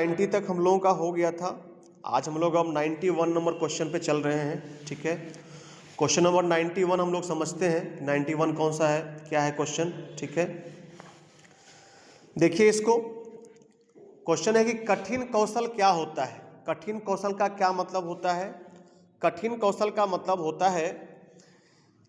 90 तक हम लोगों का हो गया था। आज हम लोग अब 91 नंबर क्वेश्चन पे चल रहे हैं। ठीक है, क्वेश्चन नंबर 91 हम लोग समझते हैं 91 कौन सा है, क्या है क्वेश्चन। ठीक है, देखिए इसको। क्वेश्चन है कि कठिन कौशल क्या होता है। कठिन कौशल का क्या मतलब होता है? कठिन कौशल का मतलब होता है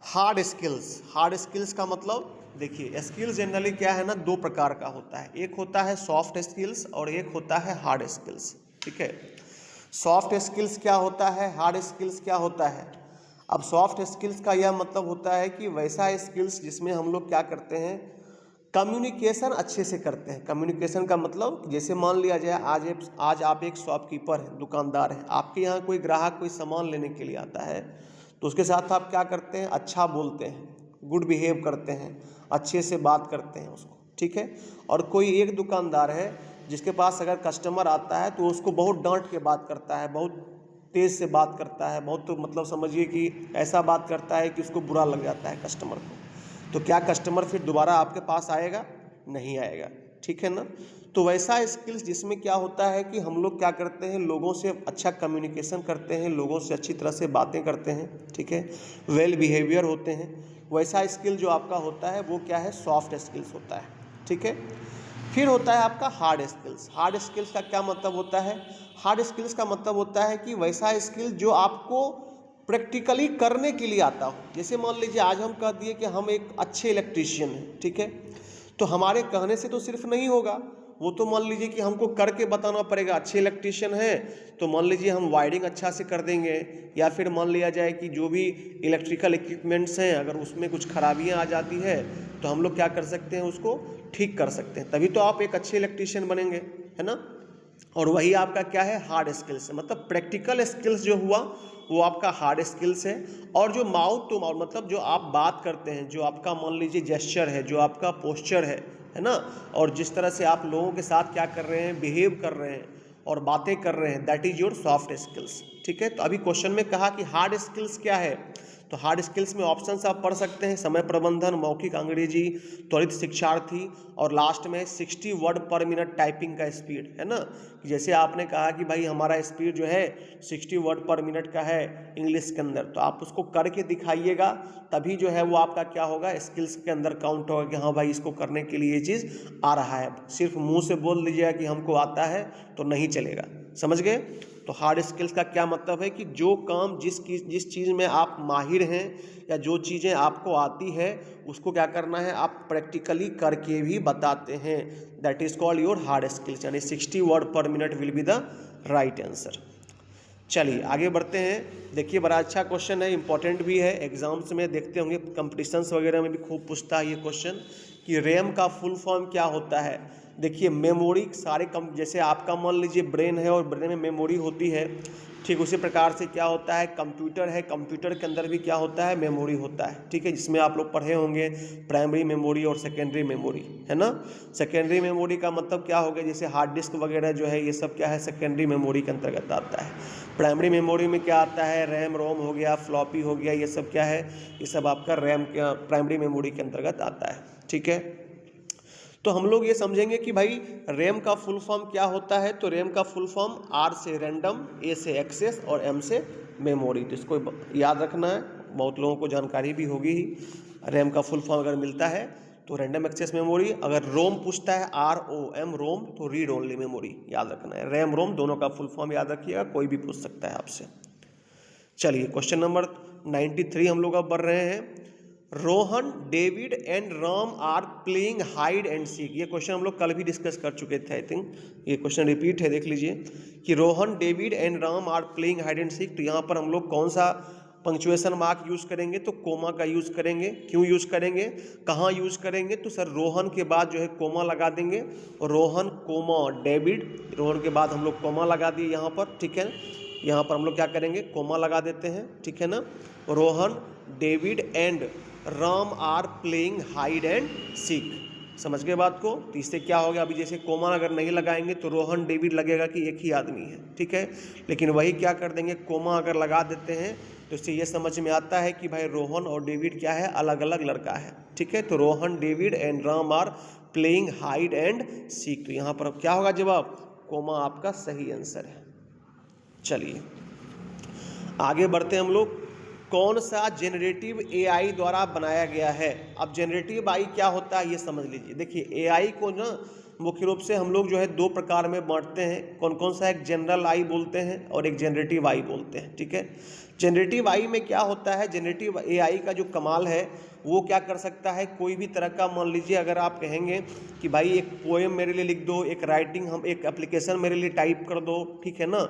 हार्ड स्किल्स। हार्ड स्किल्स का मतलब देखिए, स्किल्स जनरली क्या है ना, दो प्रकार का होता है। एक होता है सॉफ्ट स्किल्स और एक होता है हार्ड स्किल्स। ठीक है, सॉफ्ट स्किल्स क्या होता है, हार्ड स्किल्स क्या होता है। अब सॉफ्ट स्किल्स का यह मतलब होता है कि वैसा स्किल्स जिसमें हम लोग क्या करते हैं, कम्युनिकेशन अच्छे से करते हैं। कम्युनिकेशन का मतलब जैसे मान लिया जाए आज आप एक शॉपकीपर हैं, दुकानदार हैं, आपके यहाँ कोई ग्राहक कोई सामान लेने के लिए आता है तो उसके साथ आप क्या करते हैं, अच्छा बोलते हैं, गुड बिहेव करते हैं, अच्छे से बात करते हैं उसको। ठीक है, और कोई एक दुकानदार है जिसके पास अगर कस्टमर आता है तो उसको बहुत डांट के बात करता है, बहुत तेज़ से बात करता है, बहुत तो मतलब समझिए कि ऐसा बात करता है कि उसको बुरा लग जाता है कस्टमर को। तो क्या कस्टमर फिर दोबारा आपके पास आएगा? नहीं आएगा। ठीक है ना। तो वैसा स्किल्स जिसमें क्या होता है कि हम लोग क्या करते हैं, लोगों से अच्छा कम्युनिकेशन करते हैं, लोगों से अच्छी तरह से बातें करते हैं। ठीक है, वेल बिहेवियर होते हैं। वैसा स्किल जो आपका होता है वो क्या है, सॉफ्ट स्किल्स होता है। ठीक है, फिर होता है आपका हार्ड स्किल्स। हार्ड स्किल्स का क्या मतलब होता है? हार्ड स्किल्स का मतलब होता है कि वैसा स्किल जो आपको प्रैक्टिकली करने के लिए आता हो। जैसे मान लीजिए आज हम कह दिए कि हम एक अच्छे इलेक्ट्रीशियन हैं। ठीक है, तो हमारे कहने से तो सिर्फ नहीं होगा, वो तो मान लीजिए कि हमको करके बताना पड़ेगा। अच्छे इलेक्ट्रीशियन है तो मान लीजिए हम वायरिंग अच्छा से कर देंगे, या फिर मान लिया जाए कि जो भी इलेक्ट्रिकल इक्विपमेंट्स हैं अगर उसमें कुछ खराबियां आ जाती है तो हम लोग क्या कर सकते हैं, उसको ठीक कर सकते हैं। तभी तो आप एक अच्छे इलेक्ट्रीशियन बनेंगे, है ना। और वही आपका क्या है, हार्ड स्किल्स है। मतलब प्रैक्टिकल स्किल्स जो हुआ वो आपका हार्ड स्किल्स है। और जो माउथ टू माउथ मतलब जो आप बात करते हैं, जो आपका मान लीजिए जेस्चर है, जो आपका पोस्चर है ना, और जिस तरह से आप लोगों के साथ क्या कर रहे हैं, बिहेव कर रहे हैं और बातें कर रहे हैं, that is your soft skills. ठीक है, तो अभी क्वेश्चन में कहा कि हार्ड स्किल्स क्या है, तो हार्ड स्किल्स में ऑप्शंस आप पढ़ सकते हैं, समय प्रबंधन, मौखिक अंग्रेजी, त्वरित शिक्षार्थी, और लास्ट में 60 वर्ड पर मिनट टाइपिंग का स्पीड, है ना। जैसे आपने कहा कि भाई हमारा स्पीड जो है 60 वर्ड पर मिनट का है इंग्लिश के अंदर, तो आप उसको करके दिखाइएगा, तभी जो है वो आपका क्या होगा, स्किल्स के अंदर काउंट होगा कि हाँ भाई इसको करने के लिए ये चीज़ आ रहा है। सिर्फ मुंह से बोल दीजिएगा कि हमको आता है तो नहीं चलेगा। समझ गए। तो हार्ड स्किल्स का क्या मतलब है कि जो काम जिस चीज़ में आप माहिर हैं या जो चीज़ें आपको आती है उसको क्या करना है, आप प्रैक्टिकली करके भी बताते हैं। That is called your hard skills, यानी 60 वर्ड पर minute will be the right answer. चलिए आगे बढ़ते हैं। देखिए बड़ा अच्छा क्वेश्चन है, इंपॉर्टेंट भी है, एग्जाम्स में देखते होंगे, कंपटीशंस वगैरह में भी खूब पूछता है ये क्वेश्चन कि रैम का फुल फॉर्म क्या होता है। देखिए मेमोरी सारे जैसे आपका मान लीजिए ब्रेन है और ब्रेन में मेमोरी होती है, ठीक उसी प्रकार से क्या होता है, कंप्यूटर है, कंप्यूटर के अंदर भी क्या होता है, मेमोरी होता है। ठीक है, जिसमें आप लोग पढ़े होंगे प्राइमरी मेमोरी और सेकेंडरी मेमोरी, है ना। सेकेंडरी मेमोरी का मतलब क्या हो गया, जैसे हार्ड डिस्क वगैरह जो है ये सब क्या है, सेकेंडरी मेमोरी के अंतर्गत आता है। प्राइमरी मेमोरी में क्या आता है, रैम रोम हो गया, फ्लॉपी हो गया, ये सब क्या है, ये सब आपका रैम प्राइमरी मेमोरी के अंतर्गत आता है। ठीक है, तो हम लोग ये समझेंगे कि भाई रैम का फुल फॉर्म क्या होता है। तो रैम का फुल फॉर्म आर से रैंडम, ए से एक्सेस और एम से मेमोरी। तो इसको याद रखना है, बहुत लोगों को जानकारी भी होगी ही। रैम का फुल फॉर्म अगर मिलता है तो रैंडम एक्सेस मेमोरी, अगर रोम पूछता है ROM रोम, तो रीड ओनली मेमोरी याद रखना है। रैम रोम दोनों का फुल फॉर्म याद रखिएगा, कोई भी पूछ सकता है आपसे। चलिए क्वेश्चन नंबर 93 हम लोग अब बढ़ रहे हैं। Rohan, David and Ram are playing hide and seek. ये क्वेश्चन हम लोग कल भी डिस्कस कर चुके थे, आई थिंक ये क्वेश्चन रिपीट है, देख लीजिए कि Rohan, David and Ram are playing hide and seek. तो यहाँ पर हम लोग कौन सा पंक्चुएशन मार्क यूज करेंगे, तो कोमा का यूज करेंगे। क्यों यूज करेंगे, कहाँ यूज करेंगे, तो सर रोहन के बाद जो है कोमा लगा देंगे, रोहन कोमा डेविड, रोहन के बाद हम लोग कोमा लगा दिए यहाँ पर। ठीक है, यहाँ पर हम लोग क्या करेंगे, कोमा लगा देते हैं। ठीक है ना, Rohan, David and Ram are playing hide and seek. समझ गए बात को। तो इससे क्या हो गया, अभी जैसे कोमा अगर नहीं लगाएंगे तो रोहन डेविड लगेगा कि एक ही आदमी है। ठीक है, लेकिन वही क्या कर देंगे, कोमा अगर लगा देते हैं तो इससे ये समझ में आता है कि भाई रोहन और डेविड क्या है, अलग अलग लड़का है। ठीक है, तो Rohan, David and Ram are playing hide and seek. तो यहाँ पर अब क्या होगा जवाब, कोमा आपका सही आंसर है। चलिए आगे बढ़ते हैं हम लोग। कौन सा जेनरेटिव एआई द्वारा बनाया गया है? अब जेनरेटिव आई क्या होता है ये समझ लीजिए। देखिए एआई को ना मुख्य रूप से हम लोग जो है दो प्रकार में बांटते हैं। कौन कौन सा? एक जनरल आई बोलते हैं और एक जेनरेटिव आई बोलते हैं। ठीक है, जेनरेटिव आई में क्या होता है, जेनरेटिव एआई का जो कमाल है वो क्या कर सकता है, कोई भी तरह का, मान लीजिए अगर आप कहेंगे कि भाई एक पोएम मेरे लिए लिख दो, एक राइटिंग, हम एक एप्लीकेशन मेरे लिए टाइप कर दो, ठीक है ना,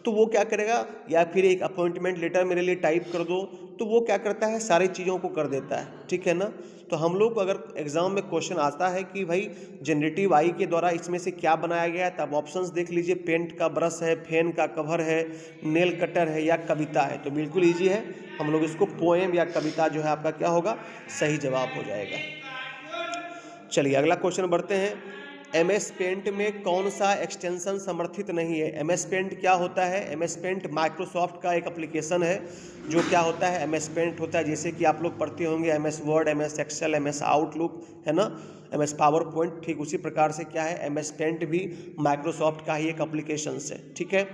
तो वो क्या करेगा, या फिर एक अपॉइंटमेंट लेटर मेरे लिए टाइप कर दो, तो वो क्या करता है, सारी चीज़ों को कर देता है। ठीक है ना, तो हम लोग को अगर एग्जाम में क्वेश्चन आता है कि भाई जनरेटिव आई के द्वारा इसमें से क्या बनाया गया है, तब ऑप्शंस देख लीजिए, पेंट का ब्रश है, पेन का कवर है, नेल कटर है या कविता है। तो बिल्कुल ईजी है, हम लोग इसको पोएम या कविता जो है आपका क्या होगा, सही जवाब हो जाएगा। चलिए अगला क्वेश्चन बढ़ते हैं। MS पेंट में कौन सा एक्सटेंशन समर्थित नहीं है? MS पेंट क्या होता है? MS पेंट माइक्रोसॉफ्ट का एक एप्लीकेशन है जो क्या होता है, MS पेंट होता है। जैसे कि आप लोग पढ़ते होंगे MS Word, MS Excel, MS Outlook, है ना, MS पावर पॉइंट, ठीक उसी प्रकार से क्या है, MS पेंट भी माइक्रोसॉफ्ट का ही एक एप्लीकेशन है। ठीक है,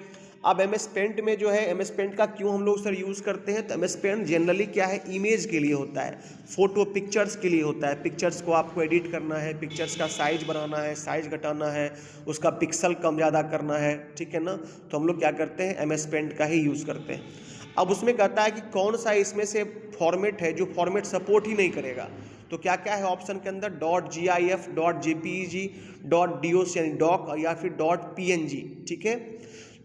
अब MS पेंट में जो है, MS पेंट का क्यों हम लोग सर यूज़ करते हैं, तो MS पेंट जनरली क्या है, इमेज के लिए होता है, फोटो पिक्चर्स के लिए होता है। पिक्चर्स को आपको एडिट करना है, पिक्चर्स का साइज बनाना है, साइज घटाना है, उसका पिक्सल कम ज़्यादा करना है, ठीक है ना, तो हम लोग क्या करते हैं, MS पेंट का ही यूज़ करते हैं। अब उसमें कहता है कि कौन सा इसमें से फॉर्मेट है जो फॉर्मेट सपोर्ट ही नहीं करेगा, तो क्या क्या है ऑप्शन के अंदर, .gif, .jpeg, .dos यानी डॉक, या फिर .png। ठीक है,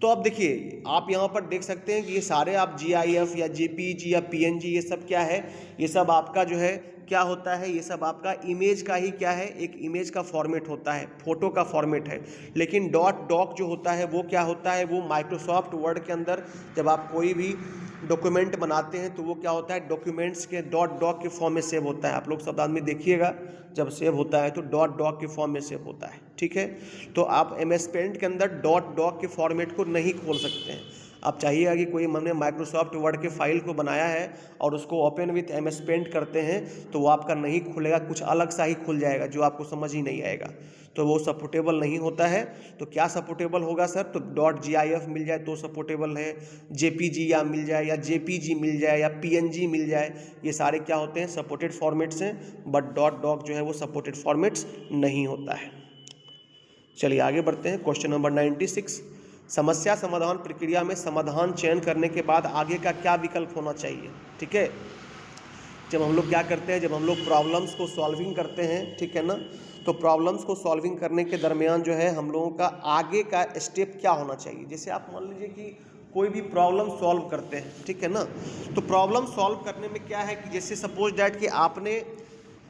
तो अब देखिए आप यहाँ पर देख सकते हैं कि ये सारे आप GIF या JPG या PNG, ये सब क्या है, ये सब आपका जो है क्या होता है, ये सब आपका इमेज का ही क्या है, एक इमेज का फॉर्मेट होता है, फोटो का फॉर्मेट है। लेकिन .doc जो होता है वो क्या होता है, वो माइक्रोसॉफ्ट वर्ड के अंदर जब आप कोई भी डॉक्यूमेंट बनाते हैं तो वो क्या होता है, डॉक्यूमेंट्स के .doc के फॉर्म में सेव होता है। आप लोग सब आदमी देखिएगा, जब सेव होता है तो .doc के फॉर्म में सेव होता है। ठीक है, तो आप MS पेंट के अंदर .doc के फॉर्मेट को नहीं खोल सकते हैं। आप चाहिएगा कि कोई हमने माइक्रोसॉफ्ट वर्ड के फाइल को बनाया है और उसको ओपन विथ MS पेंट करते हैं तो वो आपका नहीं खुलेगा, कुछ अलग सा ही खुल जाएगा जो आपको समझ ही नहीं आएगा, तो वो सपोर्टेबल नहीं होता है। तो क्या सपोर्टेबल होगा सर, तो .gif मिल जाए तो सपोर्टेबल है, JPG या मिल जाए, या JPG मिल जाए, या PNG मिल जाए, ये सारे क्या होते हैं, सपोर्टेड फॉर्मेट्स हैं, बट .doc जो है वो सपोर्टेड फॉर्मेट्स नहीं होता है। चलिए आगे बढ़ते हैं। क्वेश्चन नंबर 96, समस्या समाधान प्रक्रिया में समाधान चयन करने के बाद आगे का क्या विकल्प होना चाहिए? ठीक है, जब हम लोग क्या करते हैं, जब हम लोग प्रॉब्लम्स को सॉल्विंग करते हैं, ठीक है ना, तो प्रॉब्लम्स को सॉल्विंग करने के दरमियान जो है हम लोगों का आगे का स्टेप क्या होना चाहिए। जैसे आप मान लीजिए कि कोई भी प्रॉब्लम सॉल्व करते हैं, ठीक है ना, तो प्रॉब्लम सॉल्व करने में क्या है कि जैसे सपोज डैट कि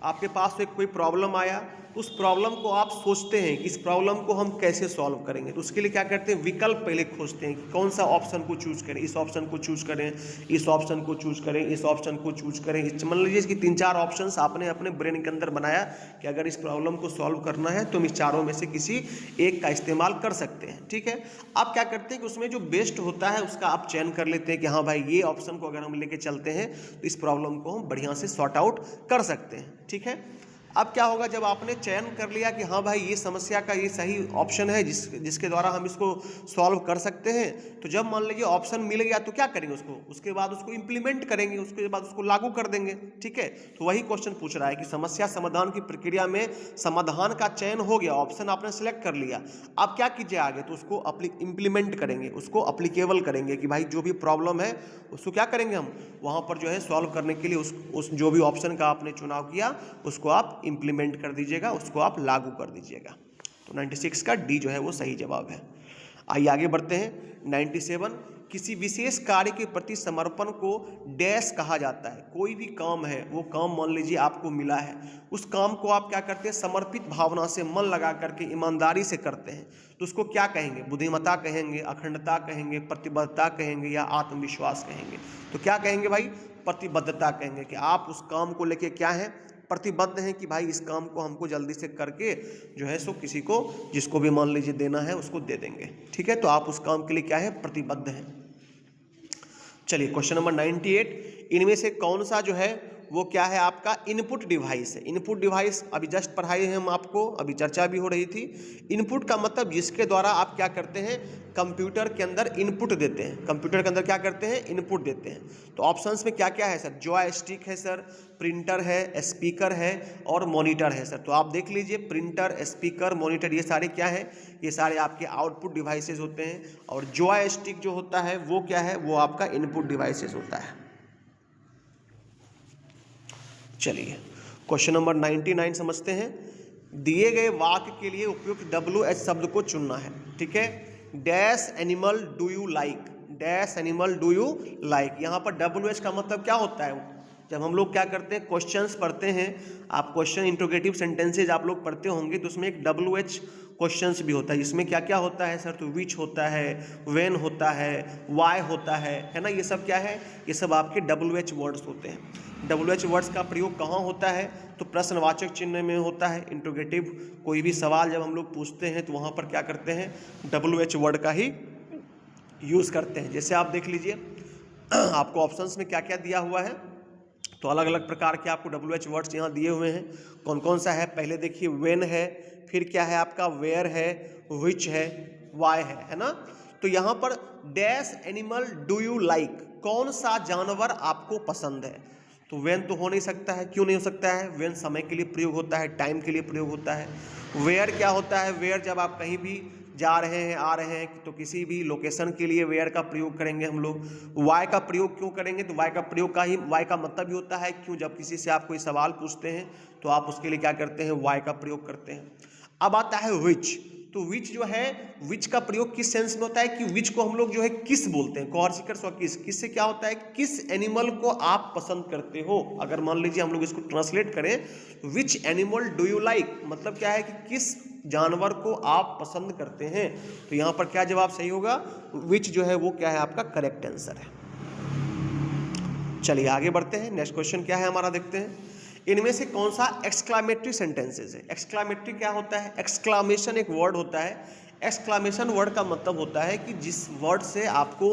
आपके पास एक कोई प्रॉब्लम आया, उस प्रॉब्लम को आप सोचते हैं कि इस प्रॉब्लम को हम कैसे सॉल्व करेंगे, तो उसके लिए क्या करते हैं, विकल्प पहले खोजते हैं कि कौन सा ऑप्शन को चूज करें, इस ऑप्शन को चूज करें, इस ऑप्शन को चूज करें, इस ऑप्शन को चूज करें। मान लीजिए कि 3-4 ऑप्शंस आपने अपने ब्रेन के अंदर बनाया कि अगर इस प्रॉब्लम को सॉल्व करना है तो हम इस चारों में से किसी एक का इस्तेमाल कर सकते हैं। ठीक है, आप क्या करते हैं कि उसमें जो बेस्ट होता है उसका आप चयन कर लेते हैं कि हाँ भाई ये ऑप्शन को अगर हम लेके चलते हैं तो इस प्रॉब्लम को हम बढ़िया से सॉर्ट आउट कर सकते हैं। ठीक है, अब क्या होगा, जब आपने चयन कर लिया कि हाँ भाई ये समस्या का ये सही ऑप्शन है जिसके द्वारा हम इसको सॉल्व कर सकते हैं, तो जब मान लीजिए ऑप्शन मिल गया तो क्या करेंगे, उसके बाद उसको इम्प्लीमेंट करेंगे, उसके बाद उसको लागू कर देंगे। ठीक है, तो वही क्वेश्चन पूछ रहा है कि समस्या समाधान की प्रक्रिया में समाधान का चयन हो गया, ऑप्शन आपने सेलेक्ट कर लिया, आप क्या कीजिए आगे, तो उसको इम्प्लीमेंट करेंगे, उसको अप्लीकेबल करेंगे कि भाई जो भी प्रॉब्लम है उसको क्या करेंगे हम वहाँ पर जो है सॉल्व करने के लिए उस जो भी ऑप्शन का आपने चुनाव किया उसको आप इंप्लीमेंट कर दीजिएगा, उसको आप लागू कर दीजिएगा। तो 96 का डी जो है वो सही जवाब है। आइए आगे बढ़ते हैं। 97, किसी विशेष कार्य के प्रति समर्पण को डैश कहा जाता है। कोई भी काम है, वो काम मान लीजिए आपको मिला है, उस काम को आप क्या करते हैं, समर्पित भावना से मन लगा करके ईमानदारी से करते हैं, तो उसको क्या कहेंगे, बुद्धिमत्ता कहेंगे, अखंडता कहेंगे, प्रतिबद्धता कहेंगे, या आत्मविश्वास कहेंगे। तो क्या कहेंगे भाई, प्रतिबद्धता कहेंगे कि आप उस काम को लेके क्या है, प्रतिबद्ध हैं कि भाई इस काम को हमको जल्दी से करके जो है सो किसी को, जिसको भी मान लीजिए देना है उसको दे देंगे। ठीक है, तो आप उस काम के लिए क्या है, प्रतिबद्ध हैं। चलिए क्वेश्चन नंबर 98, इनमें से कौन सा जो है वो क्या है आपका इनपुट डिवाइस है। इनपुट डिवाइस अभी जस्ट पढ़ाए हैं हम आपको, अभी चर्चा भी हो रही थी। इनपुट का मतलब जिसके द्वारा आप क्या करते हैं, कंप्यूटर के अंदर इनपुट देते हैं। कंप्यूटर के अंदर क्या करते हैं, इनपुट देते हैं। तो ऑप्शंस में क्या क्या है सर, जॉयस्टिक है सर, प्रिंटर है, स्पीकर है और मॉनिटर है सर। तो आप देख लीजिए प्रिंटर, स्पीकर, मॉनिटर ये सारे क्या है, ये सारे आपके आउटपुट डिवाइसेस होते हैं। और जॉयस्टिक जो होता है वो क्या है, वो आपका इनपुट डिवाइसेस होता है। चलिए क्वेश्चन नंबर 99 समझते हैं। दिए गए वाक्य के लिए उपयुक्त WH शब्द को चुनना है। ठीक है, dash animal do you like, dash animal do you like. यहाँ पर WH का मतलब क्या होता है, जब हम लोग क्या करते हैं क्वेश्चंस पढ़ते हैं, आप क्वेश्चन इंट्रोगेटिव सेंटेंसेज आप लोग पढ़ते होंगे, तो उसमें एक WH क्वेश्चंस भी होता है। इसमें क्या क्या होता है सर, तो विच होता है, व्हेन होता है, वाई होता है ना, ये सब क्या है, ये सब आपके WH वर्ड्स होते हैं। WH वर्ड्स का प्रयोग कहाँ होता है, तो प्रश्नवाचक चिन्ह में होता है। इंट्रोगेटिव कोई भी सवाल जब हम लोग पूछते हैं तो वहाँ पर क्या करते हैं, WH वर्ड का ही यूज़ करते हैं। जैसे आप देख लीजिए आपको ऑप्शंस में क्या क्या दिया हुआ है, तो अलग अलग प्रकार के आपको WH वर्ड्स यहाँ दिए हुए हैं। कौन कौन सा है, पहले देखिए व्हेन है, फिर क्या है आपका वेयर है, विच है, वाई है ना। तो यहाँ पर dash animal do you like, कौन सा जानवर आपको पसंद है। तो व्हेन तो हो नहीं सकता है, क्यों नहीं हो सकता है, व्हेन समय के लिए प्रयोग होता है, टाइम के लिए प्रयोग होता है। वेयर क्या होता है, वेयर जब आप कहीं भी जा रहे हैं, आ रहे हैं, तो किसी भी लोकेशन के लिए वेयर का प्रयोग करेंगे हम लोग। वाई का प्रयोग क्यों करेंगे, तो वाई का प्रयोग का ही, वाई का मतलब ही होता है क्यों, जब किसी से आप कोई सवाल पूछते हैं तो आप उसके लिए क्या करते हैं, वाई का प्रयोग करते हैं। अब आता है विच, तो विच जो है, विच का प्रयोग किस सेंस में होता है कि विच को हम लोग जो है किस बोलते हैं, कॉर्सिकर स्व किस, किससे क्या होता है, किस एनिमल को आप पसंद करते हो। अगर मान लीजिए हम लोग इसको ट्रांसलेट करें, which animal do you like, मतलब क्या है कि किस जानवर को आप पसंद करते हैं। तो यहाँ पर क्या जवाब सही होगा, विच जो है वो क्या है आपका करेक्ट आंसर है। चलिए आगे बढ़ते हैं, नेक्स्ट क्वेश्चन क्या है हमारा, देखते हैं। इनमें से कौन सा एक्सक्लामेटरी सेंटेंसेस है। एक्सक्लामेटरी क्या होता है, एक्सक्लामेशन एक वर्ड होता है। एक्सक्लामेशन वर्ड का मतलब होता है कि जिस वर्ड से आपको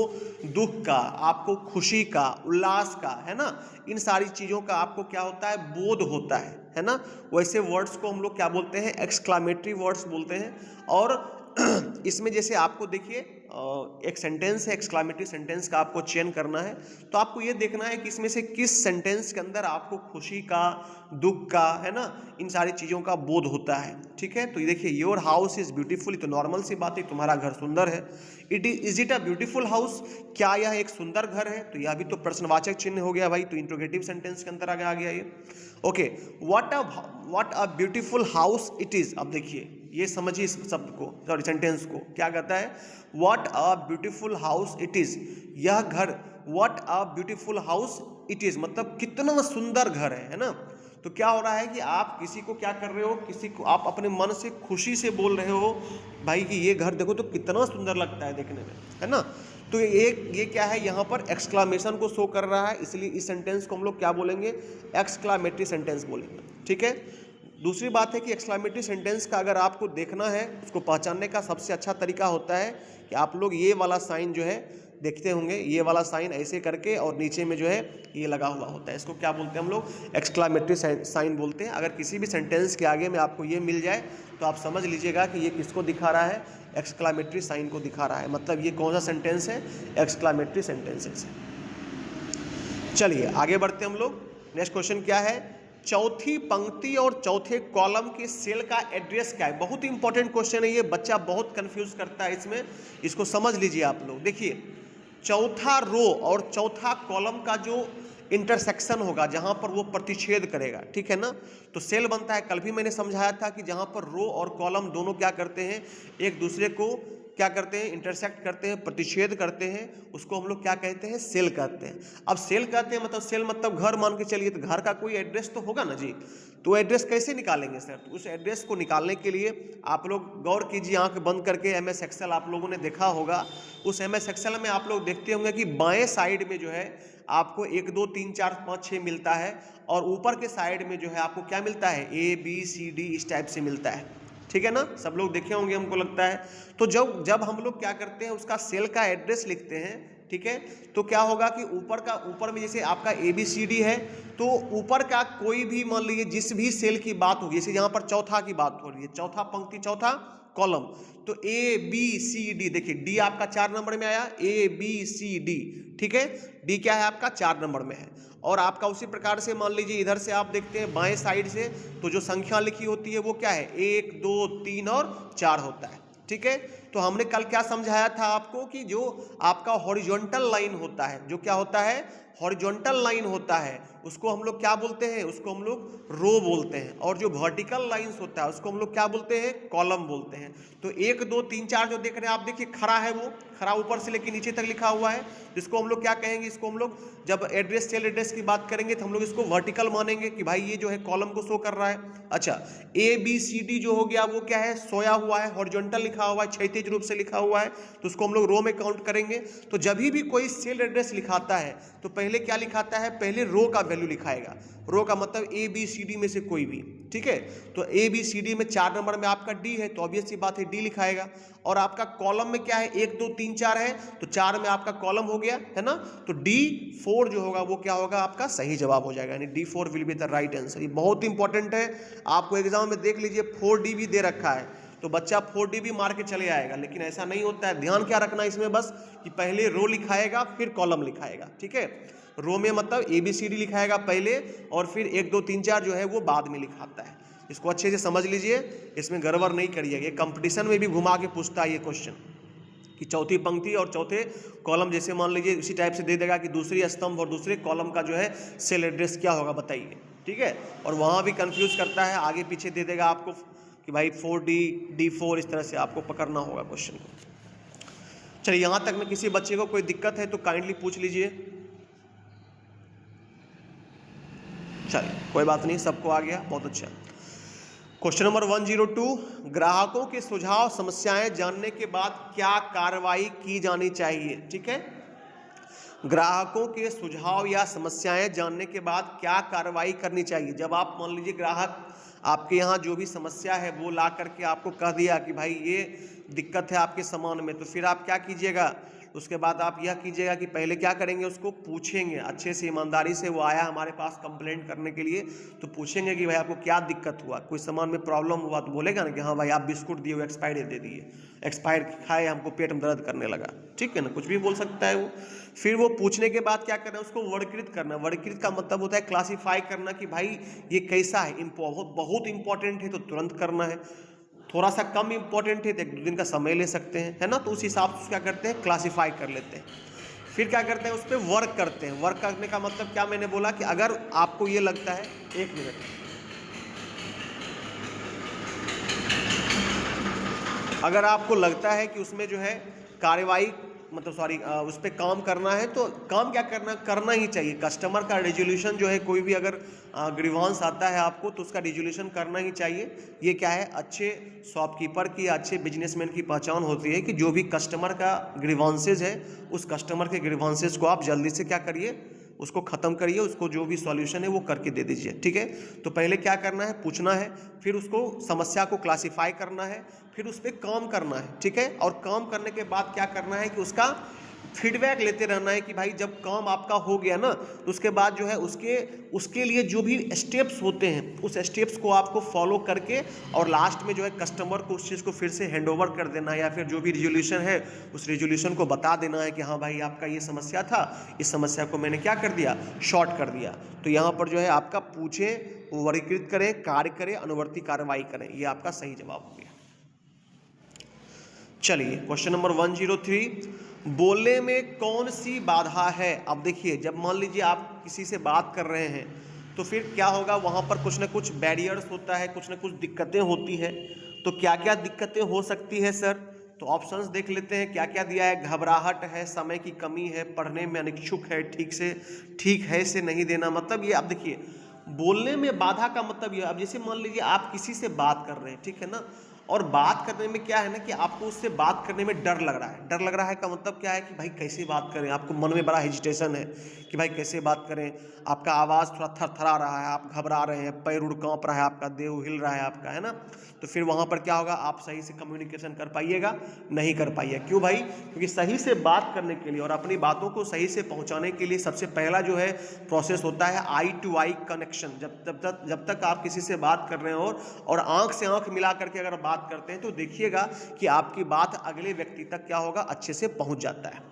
दुख का, आपको खुशी का, उल्लास का, है ना, इन सारी चीज़ों का आपको क्या होता है, बोध होता है ना, वैसे वर्ड्स को हम लोग क्या बोलते हैं, एक्सक्लामेटरी वर्ड्स बोलते हैं। और इसमें जैसे आपको देखिए एक सेंटेंस है, एक्सक्लामेटरी सेंटेंस का आपको चयन करना है, तो आपको ये देखना है कि इसमें से किस सेंटेंस के अंदर आपको खुशी का, दुख का, है ना, इन सारी चीज़ों का बोध होता है। ठीक है, तो ये देखिए, योर हाउस इज़ ब्यूटीफुल, तो नॉर्मल सी बात है, तुम्हारा घर सुंदर है। Is it a beautiful house, क्या यह एक सुंदर घर है, तो यह भी तो प्रश्नवाचक चिन्ह हो गया भाई, तो इंट्रोगेटिव सेंटेंस के अंदर आ गया ये। Okay, what a beautiful house it is. अब देखिए, ये समझिए इस शब्द को, सॉरी सेंटेंस को, क्या कहता है, what a beautiful house it is, यह घर, what a beautiful house it is मतलब कितना सुंदर घर है ना। तो क्या हो रहा है कि आप किसी को क्या कर रहे हो, किसी को आप अपने मन से खुशी से बोल रहे हो भाई कि ये घर देखो तो कितना सुंदर लगता है देखने में, है ना। तो ये क्या है, यहाँ पर एक्सक्लामेशन को शो कर रहा है, इसलिए इस सेंटेंस को हम लोग क्या बोलेंगे, एक्सक्लामेटरी सेंटेंस बोलेंगे। ठीक है, दूसरी बात है कि एक्सक्लामेटरी सेंटेंस का अगर आपको देखना है, उसको पहचानने का सबसे अच्छा तरीका होता है कि आप लोग ये वाला साइन जो है देखते होंगे, ये वाला साइन ऐसे करके और नीचे में जो है ये लगा हुआ होता है, इसको क्या बोलते हैं हम लोग, एक्सक्लामेटरी साइन बोलते हैं। अगर किसी भी सेंटेंस के आगे में आपको ये मिल जाए तो आप समझ लीजिएगा कि ये किसको दिखा रहा है, एक्सक्लामेटरी साइन को दिखा रहा है, मतलब ये कौन सा सेंटेंस है, एक्सक्लामेटरी सेंटेंसेस है। चलिए आगे बढ़ते हम लोग, नेक्स्ट क्वेश्चन क्या है, चौथी पंक्ति और चौथे कॉलम के सेल का एड्रेस क्या है। बहुत इंपॉर्टेंट क्वेश्चन है ये, बच्चा बहुत कंफ्यूज करता है इसमें, इसको समझ लीजिए आप लोग। देखिए, चौथा रो और चौथा कॉलम का जो इंटरसेक्शन होगा, जहां पर वो प्रतिच्छेद करेगा, ठीक है ना, तो सेल बनता है। कल भी मैंने समझाया था कि जहां पर रो और कॉलम दोनों क्या करते हैं, एक दूसरे को क्या करते हैं, इंटरसेक्ट करते हैं, प्रतिच्छेद करते हैं, उसको हम लोग क्या कहते हैं, सेल कहते हैं। अब सेल कहते हैं मतलब सेल मतलब घर मान के चलिए, तो घर का कोई एड्रेस तो होगा ना जी, तो एड्रेस कैसे निकालेंगे सर, तो उस एड्रेस को निकालने के लिए आप लोग गौर कीजिए, आंख बंद करके MS एक्सेल आप लोगों ने देखा होगा, उस MS एक्सेल में आप लोग देखते होंगे कि बाएं साइड में जो है आपको 1 2 3 4 5 6 मिलता है, और ऊपर के साइड में जो है आपको क्या मिलता है, ABCD इस टाइप से मिलता है, ठीक है ना, सब लोग देखे होंगे हमको लगता है। तो जब हम लोग क्या करते हैं, उसका सेल का एड्रेस लिखते हैं, ठीक है। तो क्या होगा कि ऊपर में जैसे आपका ABCD है, तो ऊपर का कोई भी मान लीजिए जिस भी सेल की बात होगी, जैसे यहाँ पर चौथा की बात हो रही है, चौथा पंक्ति चौथा कॉलम, तो ABCD देखिए, डी आपका 4 नंबर में आया, ABCD, ठीक है। डी क्या है आपका 4 नंबर में है। और आपका उसी प्रकार से मान लीजिए इधर से आप देखते हैं बाएं साइड से, तो जो संख्या लिखी होती है वो क्या है, 1 2 3 और 4 होता है, ठीक है। तो हमने कल क्या समझाया था आपको कि जो आपका हॉरिजॉन्टल लाइन होता है, जो क्या होता है, हॉरिजॉन्टल लाइन होता है, उसको हम लोग क्या बोलते हैं, उसको हम लोग रो बोलते हैं। और जो वर्टिकल लाइंस होता है उसको हम लोग क्या बोलते हैं, कॉलम बोलते हैं। तो 1 2 3 4 जो देख रहे हैं आप, देखिए खड़ा है, वो खड़ा ऊपर से लेकर नीचे तक लिखा हुआ है, जिसको हम लोग क्या कहेंगे, इसको हम लोग जब एड्रेस सेल एड्रेस की बात करेंगे तो हम लोग इसको वर्टिकल मानेंगे कि भाई ये जो है कॉलम को शो कर रहा है। अच्छा, ABCD जो हो गया वो क्या है, सोया हुआ है, हॉरिजॉन्टल लिखा हुआ है, क्षैतिज रूप से लिखा हुआ है, तो उसको हम लोग रो में काउंट करेंगे। तो जब भी कोई सेल एड्रेस लिखाता है तो पहले क्या लिखाता है, पहले रो का वैल्यू लिखाएगा। रो का मतलब ABCD में से कोई भी, ठीक है। तो ABCD में 4 नंबर में आपका D है, तो ऑब्वियस सी बात है D लिखाएगा। और आपका कॉलम में क्या है, 1 2 3 4 है, तो 4 में आपका कॉलम हो गया है ना, तो D4 जो होगा वो क्या होगा, आपका सही जवाब हो जाएगा, यानी D4 will be the right answer. ये बहुत इंपॉर्टेंट है, आपको एग्जाम में देख लीजिए 4D भी दे रखा है, तो बच्चा 4D भी मार के चले आएगा, लेकिन ऐसा नहीं होता है। ध्यान क्या रखना इसमें बस, कि पहले रो लिखाएगा फिर कॉलम लिखाएगा, ठीक है। रो में मतलब ABCD लिखाएगा पहले, और फिर 1 2 3 4 जो है वो बाद में लिखाता है। इसको अच्छे से समझ लीजिए, इसमें गड़बड़ नहीं करिएगा। ये कंपटीशन में भी घुमा के पूछता है ये क्वेश्चन, कि चौथी पंक्ति और चौथे कॉलम, जैसे मान लीजिए उसी टाइप से दे देगा कि दूसरी स्तंभ और दूसरे कॉलम का जो है सेल एड्रेस क्या होगा बताइए, ठीक है। और वहाँ भी कंफ्यूज करता है, आगे पीछे दे देगा आपको कि भाई 4D D4, इस तरह से आपको पकड़ना होगा क्वेश्चन को। चलिए, यहाँ तक में किसी बच्चे को कोई दिक्कत है तो काइंडली पूछ लीजिए। चलिए, कोई बात नहीं, सबको आ गया, बहुत अच्छा। क्वेश्चन नंबर 102, ग्राहकों के सुझाव समस्याएं जानने के बाद क्या कार्रवाई की जानी चाहिए, ठीक है। ग्राहकों के सुझाव या समस्याएं जानने के बाद क्या कार्रवाई करनी चाहिए। जब आप मान लीजिए ग्राहक आपके यहाँ जो भी समस्या है वो ला करके आपको कह दिया कि भाई ये दिक्कत है आपके सामान में, तो फिर आप क्या कीजिएगा, उसके बाद आप यह कीजिएगा कि पहले क्या करेंगे, उसको पूछेंगे अच्छे से, ईमानदारी से। वो आया हमारे पास कंप्लेंट करने के लिए, तो पूछेंगे कि भाई आपको क्या दिक्कत हुआ, कोई सामान में प्रॉब्लम हुआ, तो बोलेगा ना कि हाँ भाई आप बिस्कुट दिए, एक्सपायर्ड दे दिए, एक्सपायर्ड खाए, हमको पेट में दर्द करने लगा, ठीक है ना, कुछ भी बोल सकता है वो। फिर वो पूछने के बाद क्या करना है, उसको वर्गीकृत करना। वर्गीकृत का मतलब होता है क्लासीफाई करना, कि भाई ये कैसा है, बहुत इंपॉर्टेंट है तो तुरंत करना है, थोड़ा सा कम इंपॉर्टेंट है तो 1 2 दिन का समय ले सकते हैं, है ना। तो उस हिसाब से क्या करते हैं, क्लासीफाई कर लेते हैं। फिर क्या करते हैं, उस पर वर्क करते हैं। वर्क करने का मतलब क्या, मैंने बोला कि अगर आपको ये लगता है, 1 मिनट, अगर आपको लगता है कि उसमें जो है कार्यवाही मतलब उस पर काम करना है, तो काम क्या करना ही चाहिए। कस्टमर का रिजोल्यूशन जो है, कोई भी अगर ग्रीवांस आता है आपको, तो उसका रिजोल्यूशन करना ही चाहिए। ये क्या है, अच्छे शॉपकीपर की, अच्छे बिजनेसमैन की पहचान होती है कि जो भी कस्टमर का ग्रीवांसेज है, उस कस्टमर के ग्रीवांसेज को आप जल्दी से क्या करिए, उसको ख़त्म करिए, उसको जो भी सॉल्यूशन है वो करके दे दीजिए, ठीक है। तो पहले क्या करना है, पूछना है, फिर उसको समस्या को क्लासीफाई करना है, फिर उस पर काम करना है, ठीक है। और काम करने के बाद क्या करना है कि उसका फीडबैक लेते रहना है कि भाई जब काम आपका हो गया ना, तो उसके बाद जो है उसके लिए जो भी स्टेप्स होते हैं, उस स्टेप्स को आपको फॉलो करके और लास्ट में जो है कस्टमर को उस चीज़ को फिर से हैंड ओवर कर देना है, या फिर जो भी रिजोल्यूशन है उस रिजोल्यूशन को बता देना है कि हाँ भाई आपका ये समस्या था, इस समस्या को मैंने क्या कर दिया, शॉर्ट कर दिया। तो यहाँ पर जो है आपका पूछें, वर्गीकृत करें, कार्य करें, अनुवर्ती कार्रवाई करें, ये आपका सही जवाब हो गया। चलिए, क्वेश्चन नंबर 103, बोलने में कौन सी बाधा है। अब देखिए, जब मान लीजिए आप किसी से बात कर रहे हैं, तो फिर क्या होगा, वहाँ पर कुछ ना कुछ बैरियर्स होता है, कुछ ना कुछ दिक्कतें होती हैं। तो क्या क्या दिक्कतें हो सकती है सर, तो ऑप्शंस देख लेते हैं क्या क्या दिया है। घबराहट है, समय की कमी है, पढ़ने में अनिच्छुक है, ठीक है से नहीं देना। मतलब ये, अब देखिए बोलने में बाधा का मतलब ये, अब जैसे मान लीजिए आप किसी से बात कर रहे हैं, ठीक है ना, और बात करने में क्या है ना कि आपको उससे बात करने में डर लग रहा है। डर लग रहा है का मतलब क्या है कि भाई कैसे बात करें, आपको मन में बड़ा हेजिटेशन है कि भाई कैसे बात करें, आपका आवाज़ थोड़ा थरथरा रहा है, आप घबरा रहे हैं, पैर उड़ काँप रहा है आपका, देह हिल रहा है आपका, है ना। तो फिर वहाँ पर क्या होगा, आप सही से कम्युनिकेशन कर पाइएगा, नहीं कर पाइए। क्यों भाई? क्योंकि सही से बात करने के लिए और अपनी बातों को सही से पहुँचाने के लिए सबसे पहला जो है प्रोसेस होता है आई टू आई कनेक्शन। जब तक आप किसी से बात कर रहे हो और आंख से आंख मिला करके अगर बात करते हैं तो देखिएगा कि आपकी बात अगले व्यक्ति तक क्या होगा, अच्छे से पहुंच जाता है।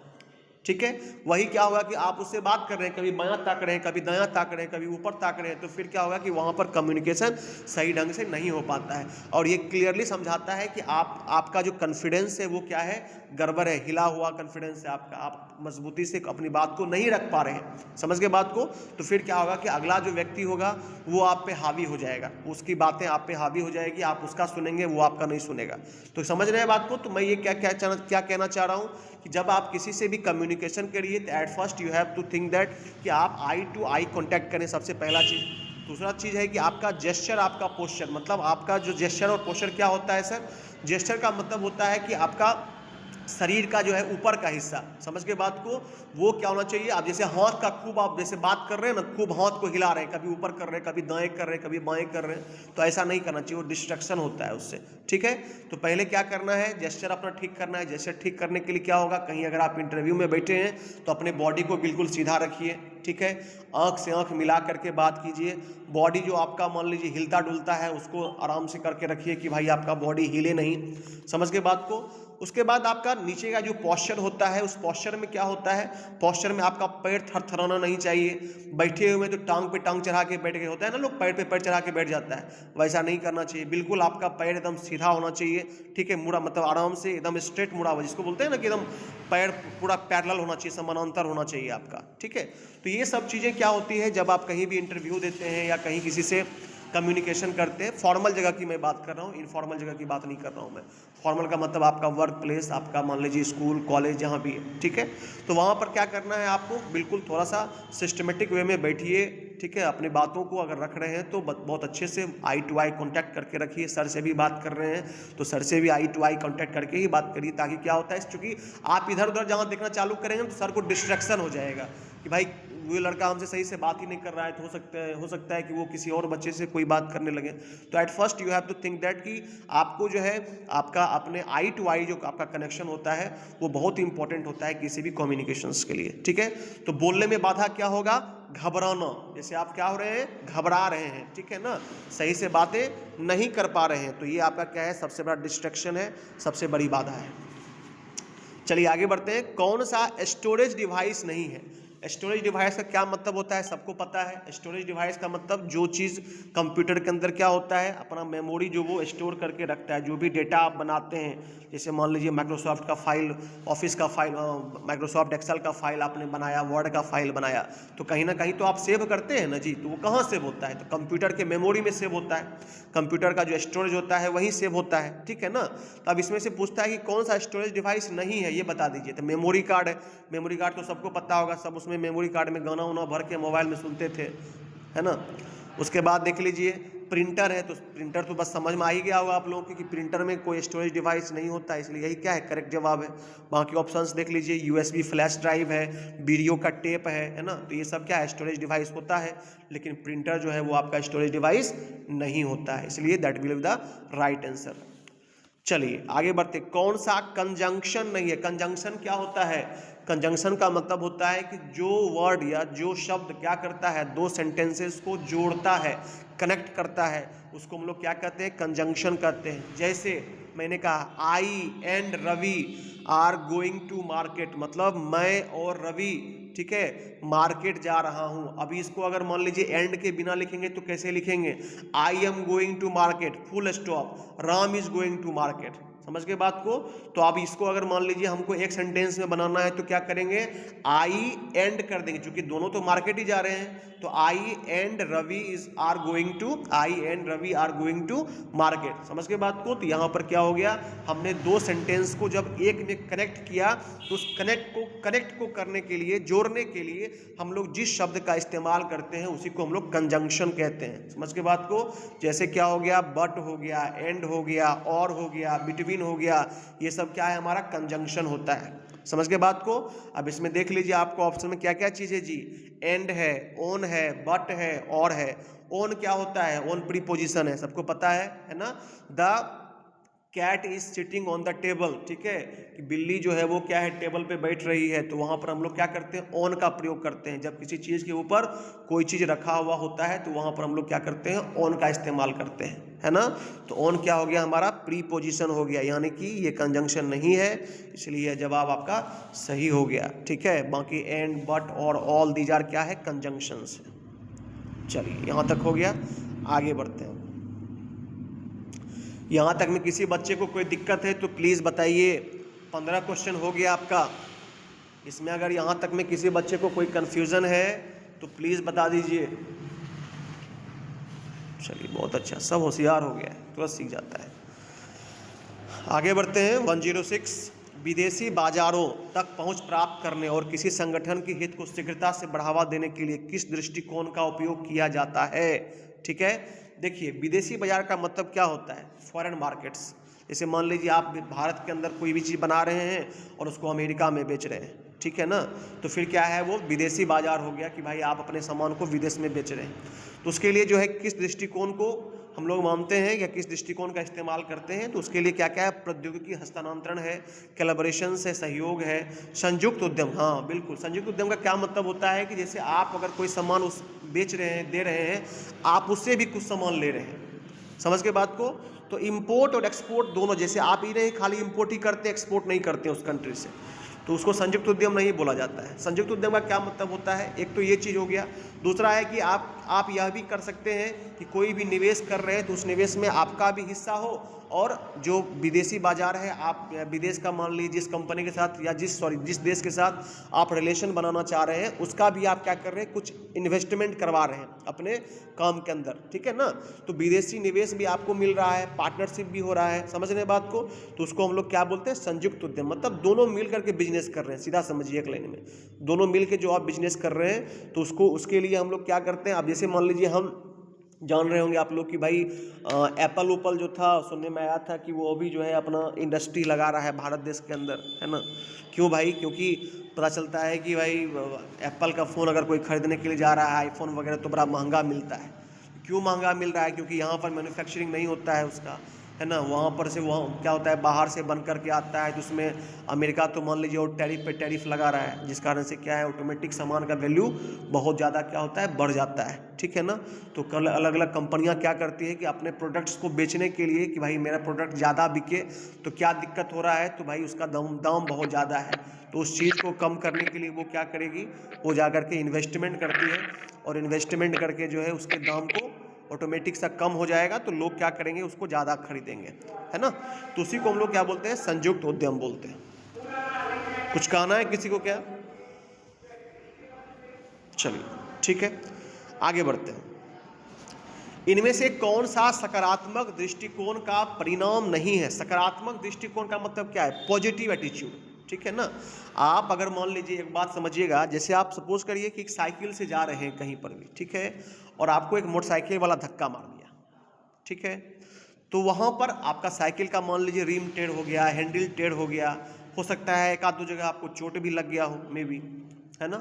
ठीक है, वही क्या होगा कि आप उससे बात कर रहे हैं, कभी बायां ताक रहे हैं, कभी दायां ताक रहे हैं, कभी ऊपर ताक रहे हैं, तो फिर क्या होगा कि वहां पर कम्युनिकेशन सही ढंग से नहीं हो पाता है। और ये क्लियरली समझाता है कि आपका जो कॉन्फिडेंस है वो क्या है, गड़बड़ है, हिला हुआ कॉन्फिडेंस है आपका, आप मजबूती से अपनी बात को नहीं रख पा रहे हैं। समझ गए बात को? तो फिर क्या होगा कि अगला जो व्यक्ति होगा वो आप पे हावी हो जाएगा, उसकी बातें आप पे हावी हो जाएगी, आप उसका सुनेंगे, वो आपका नहीं सुनेगा। तो समझ रहे हैं बात को? तो मैं ये क्या कहना चाह रहा हूँ कि जब आप किसी से भी कम्युनिकेशन करिए तो at first you have to think that कि आप आई टू आई कॉन्टैक्ट करें, सबसे पहला चीज़। दूसरा चीज़ है कि आपका जेस्चर, आपका पोस्चर, मतलब आपका जो जेस्चर और पोस्चर क्या होता है सर? जेस्चर का मतलब होता है कि आपका शरीर का जो है ऊपर का हिस्सा, समझ के बात को, वो क्या होना चाहिए, आप जैसे हाथ का खूब, आप जैसे बात कर रहे हैं ना, खूब हाथ को हिला रहे हैं, कभी ऊपर कर रहे हैं, कभी दाएं कर रहे हैं, कभी बाएं कर रहे हैं, तो ऐसा नहीं करना चाहिए, वो डिस्ट्रक्शन होता है उससे। ठीक है, तो पहले क्या करना है, जेस्चर अपना ठीक करना है। जेस्चर ठीक करने के लिए क्या होगा, कहीं अगर आप इंटरव्यू में बैठे हैं तो अपने बॉडी को बिल्कुल सीधा रखिए। ठीक है, आंख से आंख मिला करके बात कीजिए। बॉडी जो आपका मान लीजिए हिलता डुलता है उसको आराम से करके रखिए कि भाई आपका बॉडी हिले नहीं। समझ के बात को? उसके बाद आपका नीचे का जो पॉस्चर होता है, उस पॉस्चर में क्या होता है, पॉस्चर में आपका पैर थरथराना नहीं चाहिए। बैठे हुए तो टांग पे टांग चढ़ा के बैठ गए, होता है ना लोग पैर पे पैर चढ़ा के बैठ जाता है, वैसा नहीं करना चाहिए। बिल्कुल आपका पैर एकदम सीधा होना चाहिए। ठीक है, मुड़ा मतलब आराम से एकदम स्ट्रेट मुड़ा हुआ, जिसको बोलते हैं ना कि एकदम पैर पूरा पैरेलल होना चाहिए, समानांतर होना चाहिए आपका। ठीक है, तो ये सब चीज़ें क्या होती है जब आप कहीं भी इंटरव्यू देते हैं या कहीं किसी से कम्युनिकेशन करते हैं। फॉर्मल जगह की मैं बात कर रहा हूँ, इनफॉर्मल जगह की बात नहीं कर रहा हूँ मैं। फॉर्मल का मतलब आपका वर्क प्लेस, आपका मान लीजिए स्कूल कॉलेज जहाँ भी है। ठीक है, तो वहाँ पर क्या करना है आपको, बिल्कुल थोड़ा सा सिस्टमेटिक वे में बैठिए। ठीक है, अपनी बातों को अगर रख रहे हैं तो बहुत अच्छे से आई टू आई कॉन्टैक्ट करके रखिए। सर से भी बात कर रहे हैं तो सर से भी आई टू आई कॉन्टैक्ट करके ही बात करिए, ताकि क्या होता है, चूँकि आप इधर उधर जहाँ देखना चालू करेंगे तो सर को डिस्ट्रैक्शन हो जाएगा कि भाई वो लड़का हमसे सही से बात ही नहीं कर रहा है, तो हो सकता है कि वो किसी और बच्चे से कोई बात करने लगे। तो at first you have to think that कि आपको जो है आपका अपने आई टू आई जो आपका कनेक्शन होता है वो बहुत इंपॉर्टेंट होता है किसी भी कम्युनिकेशंस के लिए। ठीक है, तो बोलने में बाधा क्या होगा, घबराना। जैसे आप क्या हो रहे हैं, घबरा रहे हैं, ठीक है ना, सही से बातें नहीं कर पा रहे हैं, तो ये आपका क्या है, सबसे बड़ा डिस्ट्रैक्शन है, सबसे बड़ी बाधा है। चलिए आगे बढ़ते हैं। कौन सा स्टोरेज डिवाइस नहीं है? स्टोरेज डिवाइस का क्या मतलब होता है, सबको पता है। स्टोरेज डिवाइस का मतलब जो चीज़ कंप्यूटर के अंदर क्या होता है, अपना मेमोरी जो वो स्टोर करके रखता है, जो भी डेटा आप बनाते हैं, जैसे मान लीजिए माइक्रोसॉफ्ट का फाइल, ऑफिस का फाइल, माइक्रोसॉफ्ट एक्सेल का फाइल आपने बनाया, वर्ड का फाइल बनाया, तो कहीं ना कहीं तो आप सेव करते हैं ना जी, तो वो कहाँ सेव होता है, तो कंप्यूटर के मेमोरी में सेव होता है। कंप्यूटर का जो स्टोरेज होता है वहीं सेव होता है। ठीक है ना, तो अब इसमें से पूछता है कि कौन सा स्टोरेज डिवाइस नहीं है, ये बता दीजिए। तो मेमोरी कार्ड है। मेमोरी कार्ड तो सबको पता होगा, सब उसमें मेमोरी कार्ड में गाना वाना भर के मोबाइल में सुनते थे, है ना। उसके बाद देख लीजिए प्रिंटर है, तो प्रिंटर तो बस समझ में आ ही गया होगा आप लोगों को कि प्रिंटर में कोई स्टोरेज डिवाइस नहीं होता है, इसलिए यही क्या है, करेक्ट जवाब है। बाकी ऑप्शंस देख लीजिए, यूएसबी फ्लैश ड्राइव है, वीडियो का टेप है ना, तो ये सब क्या है, स्टोरेज डिवाइस होता है। लेकिन प्रिंटर जो है वो आपका स्टोरेज डिवाइस नहीं होता है, इसलिए that will be the right answer. चलिए आगे बढ़ते। कौन सा कंजंक्शन नहीं है? कंजंक्शन क्या होता है? कंजंक्शन का मतलब होता है कि जो वर्ड या जो शब्द क्या करता है, दो सेंटेंसेस को जोड़ता है, कनेक्ट करता है, उसको हम लोग क्या कहते हैं, कंजंक्शन कहते हैं। जैसे मैंने कहा I and Ravi are going to market, मतलब मैं और रवि, ठीक है, मार्केट जा रहा हूं। अभी इसको अगर मान लीजिए एंड के बिना लिखेंगे तो कैसे लिखेंगे, I am going to market full stop, Ram is going to market. समझ गए बात को। तो आप इसको अगर मान लीजिए हमको एक सेंटेंस में बनाना है तो क्या करेंगे, आई एंड कर देंगे, क्योंकि दोनों तो मार्केट ही जा रहे हैं। तो I and Ravi are going to market. समझ गए बात को। तो यहाँ पर क्या हो गया, हमने दो सेंटेंस को जब एक ने कनेक्ट किया तो उस कनेक्ट को करने के लिए, जोड़ने के लिए हम लोग जिस शब्द का इस्तेमाल करते हैं उसी को हम लोग कंजंक्शन कहते हैं। समझ के बात को। जैसे क्या हो गया, बट हो गया, एंड हो गया, और हो गया, बिटवीन हो गया, ये सब क्या है, हमारा कंजंक्शन होता है। समझ के बात को। अब इसमें देख लीजिए आपको ऑप्शन में क्या क्या चीज है जी, एंड है, ओन है, बट है, और है। ओन क्या होता है, ओन प्रीपोजिशन है, सबको पता है ना। The cat is sitting on the table, ठीक है, कि बिल्ली जो है वो क्या है, टेबल पे बैठ रही है। तो वहां पर हम लोग क्या करते हैं, ऑन का प्रयोग करते हैं। जब किसी चीज के ऊपर कोई चीज रखा हुआ होता है तो वहां पर हम लोग क्या करते हैं, ऑन का इस्तेमाल करते हैं, है ना। तो ऑन क्या हो गया, हमारा प्रीपोजिशन हो गया, यानी कि ये कंजंक्शन नहीं है, इसलिए जवाब आपका सही हो गया। ठीक है, बाकी एंड, बट और ऑल दीज आर क्या है, कंजंक्शंस है। चलिए यहाँ तक हो गया, आगे बढ़ते हैं। यहाँ तक में किसी बच्चे को कोई दिक्कत है तो प्लीज़ बताइए। 15 क्वेश्चन हो गया आपका। इसमें अगर यहाँ तक में किसी बच्चे को कोई कन्फ्यूज़न है तो प्लीज़ बता दीजिए। चलिए बहुत अच्छा, सब होशियार हो गया है, तुरंत सीख जाता है। आगे बढ़ते हैं। 106, विदेशी बाजारों तक पहुंच प्राप्त करने और किसी संगठन के हित को शीघ्रता से बढ़ावा देने के लिए किस दृष्टिकोण का उपयोग किया जाता है। ठीक है, देखिए विदेशी बाजार का मतलब क्या होता है, फॉरेन मार्केट्स। जैसे मान लीजिए आप भारत के अंदर कोई भी चीज़ बना रहे हैं और उसको अमेरिका में बेच रहे हैं, ठीक है ना, तो फिर क्या है, वो विदेशी बाजार हो गया कि भाई आप अपने सामान को विदेश में बेच रहे हैं। तो उसके लिए जो है किस दृष्टिकोण को हम लोग मानते हैं या किस दृष्टिकोण का इस्तेमाल करते हैं, तो उसके लिए क्या क्या है, प्रौद्योगिकी हस्तांतरण है, कोलैबोरेशन है, सहयोग है, संयुक्त उद्यम। हाँ बिल्कुल, संयुक्त उद्यम का क्या मतलब होता है कि जैसे आप अगर कोई सामान उस बेच रहे हैं, दे रहे हैं, आप उससे भी कुछ सामान ले रहे हैं। समझ के बात को। तो इंपोर्ट और एक्सपोर्ट दोनों, जैसे आप ही नहीं खाली इंपोर्ट ही करते, एक्सपोर्ट नहीं करते उस कंट्री से, तो उसको संयुक्त उद्यम नहीं बोला जाता है। संयुक्त उद्यम का क्या मतलब होता है, एक तो ये चीज़ हो गया। दूसरा है कि आप यह भी कर सकते हैं कि कोई भी निवेश कर रहे हैं तो उस निवेश में आपका भी हिस्सा हो, और जो विदेशी बाजार है, आप विदेश का मान लीजिए जिस कंपनी के साथ या जिस देश के साथ आप रिलेशन बनाना चाह रहे हैं, उसका भी आप क्या कर रहे हैं, कुछ इन्वेस्टमेंट करवा रहे हैं अपने काम के अंदर। ठीक है ना, तो विदेशी निवेश भी आपको मिल रहा है, पार्टनरशिप भी हो रहा है। समझ रहे बात को। तो उसको हम लोग क्या बोलते हैं, संयुक्त उद्यम। मतलब दोनों मिल करके बिजनेस कर रहे हैं, सीधा समझिए एक लाइन में, दोनों मिल के जो आप बिजनेस कर रहे हैं, तो उसके लिए हम लोग क्या करते हैं। अब जैसे मान लीजिए हम जान रहे होंगे आप लोग कि भाई एप्पल उपल जो था, सुनने में आया था कि वो अभी जो है अपना इंडस्ट्री लगा रहा है भारत देश के अंदर, है ना। क्यों भाई, क्योंकि पता चलता है कि भाई एप्पल का फ़ोन अगर कोई ख़रीदने के लिए जा रहा है, आईफोन वगैरह, तो बड़ा महंगा मिलता है। क्यों महंगा मिल रहा है, क्योंकि यहाँ पर मैन्युफैक्चरिंग नहीं होता है उसका, है ना। वहाँ पर से वहाँ क्या होता है, बाहर से बन करके आता है, तो उसमें अमेरिका तो मान लीजिए वो टैरिफ पे टैरिफ लगा रहा है, जिस कारण से क्या है, ऑटोमेटिक सामान का वैल्यू बहुत ज़्यादा क्या होता है, बढ़ जाता है। ठीक है ना। तो कल अलग अलग कंपनियां क्या करती है कि अपने प्रोडक्ट्स को बेचने के लिए कि भाई मेरा प्रोडक्ट ज़्यादा बिके, तो क्या दिक्कत हो रहा है, तो भाई उसका दाम बहुत ज़्यादा है, तो उस चीज़ को कम करने के लिए वो क्या करेगी, वो जा करके इन्वेस्टमेंट करती है, और इन्वेस्टमेंट करके जो है उसके दाम को ऑटोमेटिक सा कम हो जाएगा, तो लोग क्या करेंगे, उसको ज़्यादा खरीदेंगे, है ना। तो उसी को हम लोग क्या बोलते हैं, संयुक्त उद्यम बोलते हैं। कुछ कहना है किसी को क्या? चलिए ठीक है, आगे बढ़ते हैं। इनमें से कौन सा सकारात्मक दृष्टिकोण का परिणाम नहीं है। सकारात्मक दृष्टिकोण का मतलब क्या है, पॉजिटिव एटीट्यूड। ठीक है ना। आप अगर मान लीजिए, एक बात समझिएगा, जैसे आप सपोज करिए कि एक साइकिल से जा रहे हैं कहीं पर भी, ठीक है, और आपको एक मोटरसाइकिल वाला धक्का मार दिया, ठीक है, तो वहाँ पर आपका साइकिल का मान लीजिए रिम टेढ़ हो गया, हैंडल टेढ़ हो गया, हो सकता है एक आध दो जगह आपको चोट भी लग गया हो, मे बी, है ना।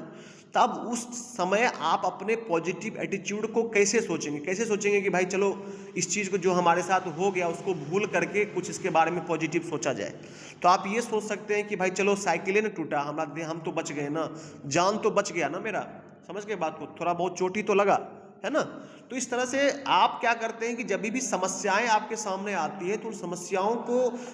तब उस समय आप अपने पॉजिटिव एटीट्यूड को कैसे सोचेंगे कि भाई चलो इस चीज़ को जो हमारे साथ हो गया उसको भूल करके कुछ इसके बारे में पॉजिटिव सोचा जाए। तो आप ये सोच सकते हैं कि भाई चलो साइकिल ने टूटा, हम तो बच गए ना, जान तो बच गया ना मेरा। समझ गए बात को, थोड़ा बहुत चोट ही तो लगा, है ना। तो इस तरह से आप क्या करते हैं कि जब भी समस्याएं आपके सामने आती है तो उन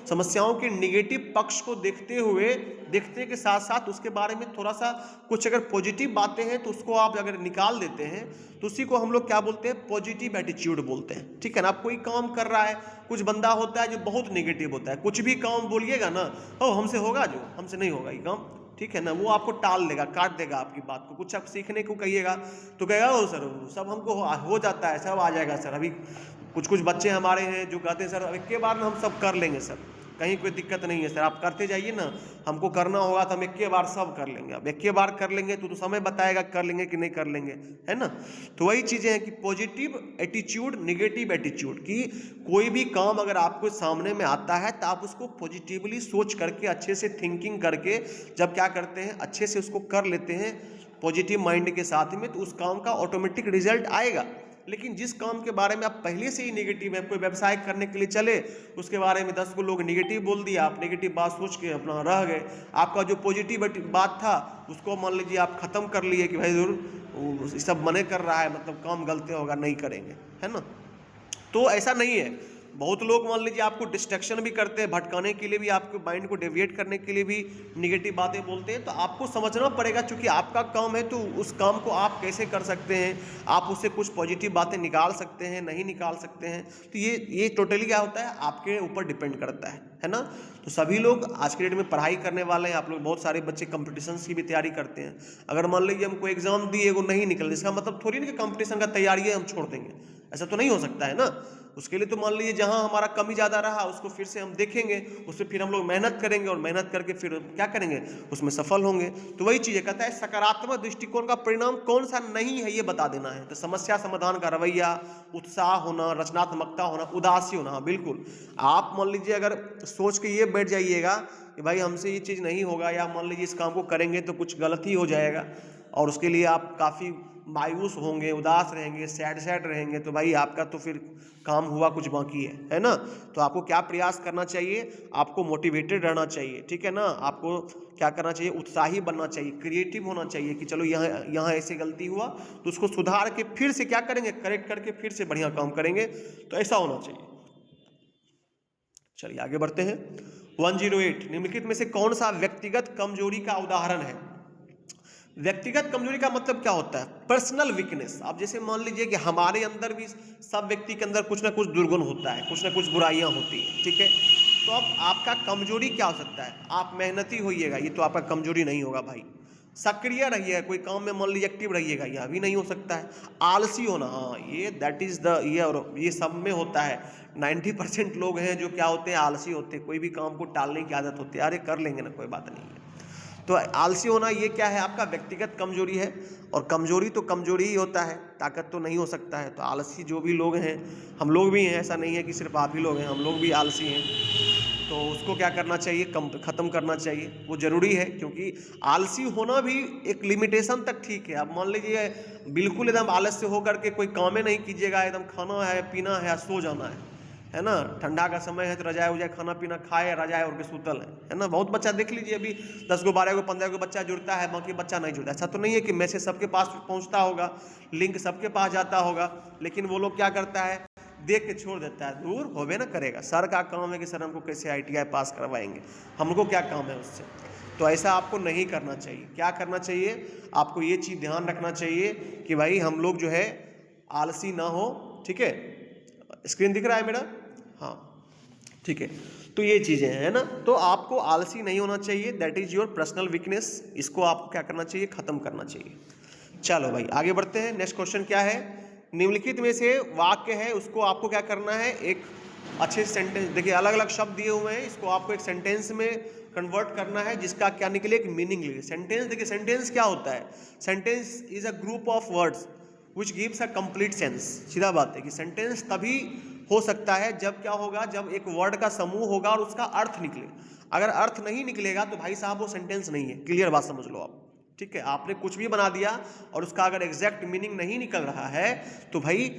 समस्याओं के निगेटिव पक्ष को देखते के साथ साथ उसके बारे में थोड़ा सा कुछ अगर पॉजिटिव बातें हैं तो उसको आप अगर निकाल देते हैं तो उसी को हम लोग क्या बोलते हैं, पॉजिटिव एटीट्यूड बोलते हैं। ठीक है ना। आप कोई काम कर रहा है, कुछ बंदा होता है जो बहुत नेगेटिव होता है, कुछ भी काम बोलिएगा ना, ओ हमसे होगा, जो हमसे नहीं होगा ये काम, ठीक है ना, वो आपको टाल देगा, काट देगा आपकी बात को। कुछ आप सीखने को कहिएगा तो कहेगा ओ सर सब हमको हो जाता है, सब आ जाएगा सर। अभी कुछ बच्चे हमारे हैं जो कहते हैं सर अब एक के बार हम सब कर लेंगे सर, कहीं कोई दिक्कत नहीं है सर, आप करते जाइए ना, हमको करना होगा तो हम एक के बार सब कर लेंगे। अब एक के बार कर लेंगे तो समय बताएगा कर लेंगे कि नहीं कर लेंगे, है ना। तो वही चीज़ें हैं कि पॉजिटिव एटीट्यूड, निगेटिव एटीट्यूड, कि कोई भी काम अगर आपको सामने में आता है तो आप उसको पॉजिटिवली सोच करके, अच्छे से थिंकिंग करके जब क्या करते हैं, अच्छे से उसको कर लेते हैं पॉजिटिव माइंड के साथ में, तो उस काम का ऑटोमेटिक रिजल्ट आएगा। लेकिन जिस काम के बारे में आप पहले से ही नेगेटिव है, कोई व्यवसाय करने के लिए चले, उसके बारे में 10 को लोग नेगेटिव बोल दिया, आप नेगेटिव बात सोच के अपना रह गए, आपका जो पॉजिटिव बात था उसको मान लीजिए आप खत्म कर लिए कि भाई जरूर सब मने कर रहा है, मतलब काम गलत होगा, नहीं करेंगे, है ना। तो ऐसा नहीं है। बहुत लोग मान लीजिए आपको डिस्ट्रैक्शन भी करते हैं, भटकाने के लिए भी, आपके माइंड को डेविएट करने के लिए भी नेगेटिव बातें बोलते हैं। तो आपको समझना पड़ेगा, क्योंकि आपका काम है तो उस काम को आप कैसे कर सकते हैं, आप उससे कुछ पॉजिटिव बातें निकाल सकते हैं, नहीं निकाल सकते हैं। तो ये टोटली क्या होता है, आपके ऊपर डिपेंड करता है ना। तो सभी लोग आज के डेट में पढ़ाई करने वाले हैं, आप लोग बहुत सारे बच्चे कंपटीशंस की भी तैयारी करते हैं। अगर मान लीजिए हमको एग्जाम दिए वो नहीं निकल, इसका मतलब थोड़ी ना कि कंपटीशन का तैयारी है हम छोड़ देंगे, ऐसा तो नहीं हो सकता है ना। उसके लिए तो मान लीजिए जहां हमारा कमी ज़्यादा रहा उसको फिर से हम देखेंगे, उससे फिर हम लोग मेहनत करेंगे और मेहनत करके फिर क्या करेंगे, उसमें सफल होंगे। तो वही चीज़ कहता है सकारात्मक दृष्टिकोण का परिणाम कौन सा नहीं है ये बता देना है। तो समस्या समाधान का रवैया, उत्साह होना, रचनात्मकता होना, उदासी होना। हाँ बिल्कुल, आप मान लीजिए अगर सोच के ये बैठ जाइएगा कि भाई हमसे ये चीज़ नहीं होगा, या मान लीजिए इस काम को करेंगे तो कुछ गलत ही हो जाएगा, और उसके लिए आप काफ़ी मायूस होंगे, उदास रहेंगे, सैड रहेंगे, तो भाई आपका तो फिर काम हुआ कुछ बाकी है ना। तो आपको क्या प्रयास करना चाहिए, आपको मोटिवेटेड रहना चाहिए, ठीक है ना। आपको क्या करना चाहिए, उत्साही बनना चाहिए, क्रिएटिव होना चाहिए कि चलो यहाँ ऐसे गलती हुआ तो उसको सुधार के फिर से क्या करेंगे, करेक्ट करके फिर से बढ़िया काम करेंगे। तो ऐसा होना चाहिए। चलिए आगे बढ़ते हैं। 108 निम्नलिखित में से कौन सा व्यक्तिगत कमजोरी का उदाहरण है। व्यक्तिगत कमजोरी का मतलब क्या होता है, पर्सनल वीकनेस। आप जैसे मान लीजिए कि हमारे अंदर भी, सब व्यक्ति के अंदर कुछ ना कुछ दुर्गुण होता है, कुछ ना कुछ बुराइयां होती हैं, ठीक है। तो अब आपका कमजोरी क्या हो सकता है, आप मेहनती होइएगा, ये तो आपका कमजोरी नहीं होगा भाई। सक्रिय रहिएगा, कोई काम में मान लीजिए एक्टिव रहिएगा, यह भी नहीं हो सकता है। आलसी होना, हाँ ये दैट इज द ये, और ये सब में होता है। 90% लोग हैं जो क्या होते हैं, आलसी होते हैं, कोई भी काम को टालने की आदत होती है, अरे कर लेंगे ना, कोई बात नहीं है। तो आलसी होना ये क्या है, आपका व्यक्तिगत कमजोरी है। और कमजोरी तो कमजोरी ही होता है, ताकत तो नहीं हो सकता है। तो आलसी जो भी लोग हैं, हम लोग भी हैं, ऐसा नहीं है कि सिर्फ आप ही लोग हैं, हम लोग भी आलसी हैं। तो उसको क्या करना चाहिए, ख़त्म करना चाहिए, वो ज़रूरी है। क्योंकि आलसी होना भी एक लिमिटेशन तक ठीक है। अब मान लीजिए बिल्कुल एकदम आलस्य होकर के कोई काम ही नहीं कीजिएगा, एकदम खाना है, पीना है, सो जाना है ना। ठंडा का समय है तो रजाई उजाय खाना पीना खाए, रजाई और के सूतल है ना। बहुत बच्चा देख लीजिए, अभी 10 को 12 को 15 को बच्चा जुड़ता है, बाकी बच्चा नहीं जुड़ता। ऐसा तो नहीं है कि मैसेज सबके पास पहुंचता होगा, लिंक सबके पास जाता होगा, लेकिन वो लोग क्या करता है, देख के छोड़ देता है, दूर होवे ना करेगा। सर का काम है कि सर हमको कैसे ITI पास करवाएंगे, हमको क्या काम है उससे। तो ऐसा आपको नहीं करना चाहिए। क्या करना चाहिए, आपको ये चीज़ ध्यान रखना चाहिए कि भाई हम लोग जो है आलसी ना हो, ठीक है। स्क्रीन दिख रहा है मेरा, हाँ ठीक है। तो ये चीज़ें हैं ना, तो आपको आलसी नहीं होना चाहिए, that is your personal weakness. इसको आपको क्या करना चाहिए, ख़त्म करना चाहिए। चलो भाई आगे बढ़ते हैं। नेक्स्ट क्वेश्चन क्या है, निम्नलिखित में से वाक्य है, उसको आपको क्या करना है, एक अच्छे सेंटेंस, देखिए अलग अलग शब्द दिए हुए हैं, इसको आपको एक सेंटेंस में कन्वर्ट करना है, जिसका क्या निकले, एक मीनिंग निकले। सेंटेंस, देखिए सेंटेंस क्या होता है, sentence is a group of words which gives a complete sense. सीधा बात है कि सेंटेंस तभी हो सकता है जब क्या होगा, जब एक वर्ड का समूह होगा और उसका अर्थ निकले। अगर अर्थ नहीं निकलेगा तो भाई साहब वो सेंटेंस नहीं है। क्लियर बात समझ लो आप, ठीक है। आपने कुछ भी बना दिया और उसका अगर एग्जैक्ट मीनिंग नहीं निकल रहा है तो भाई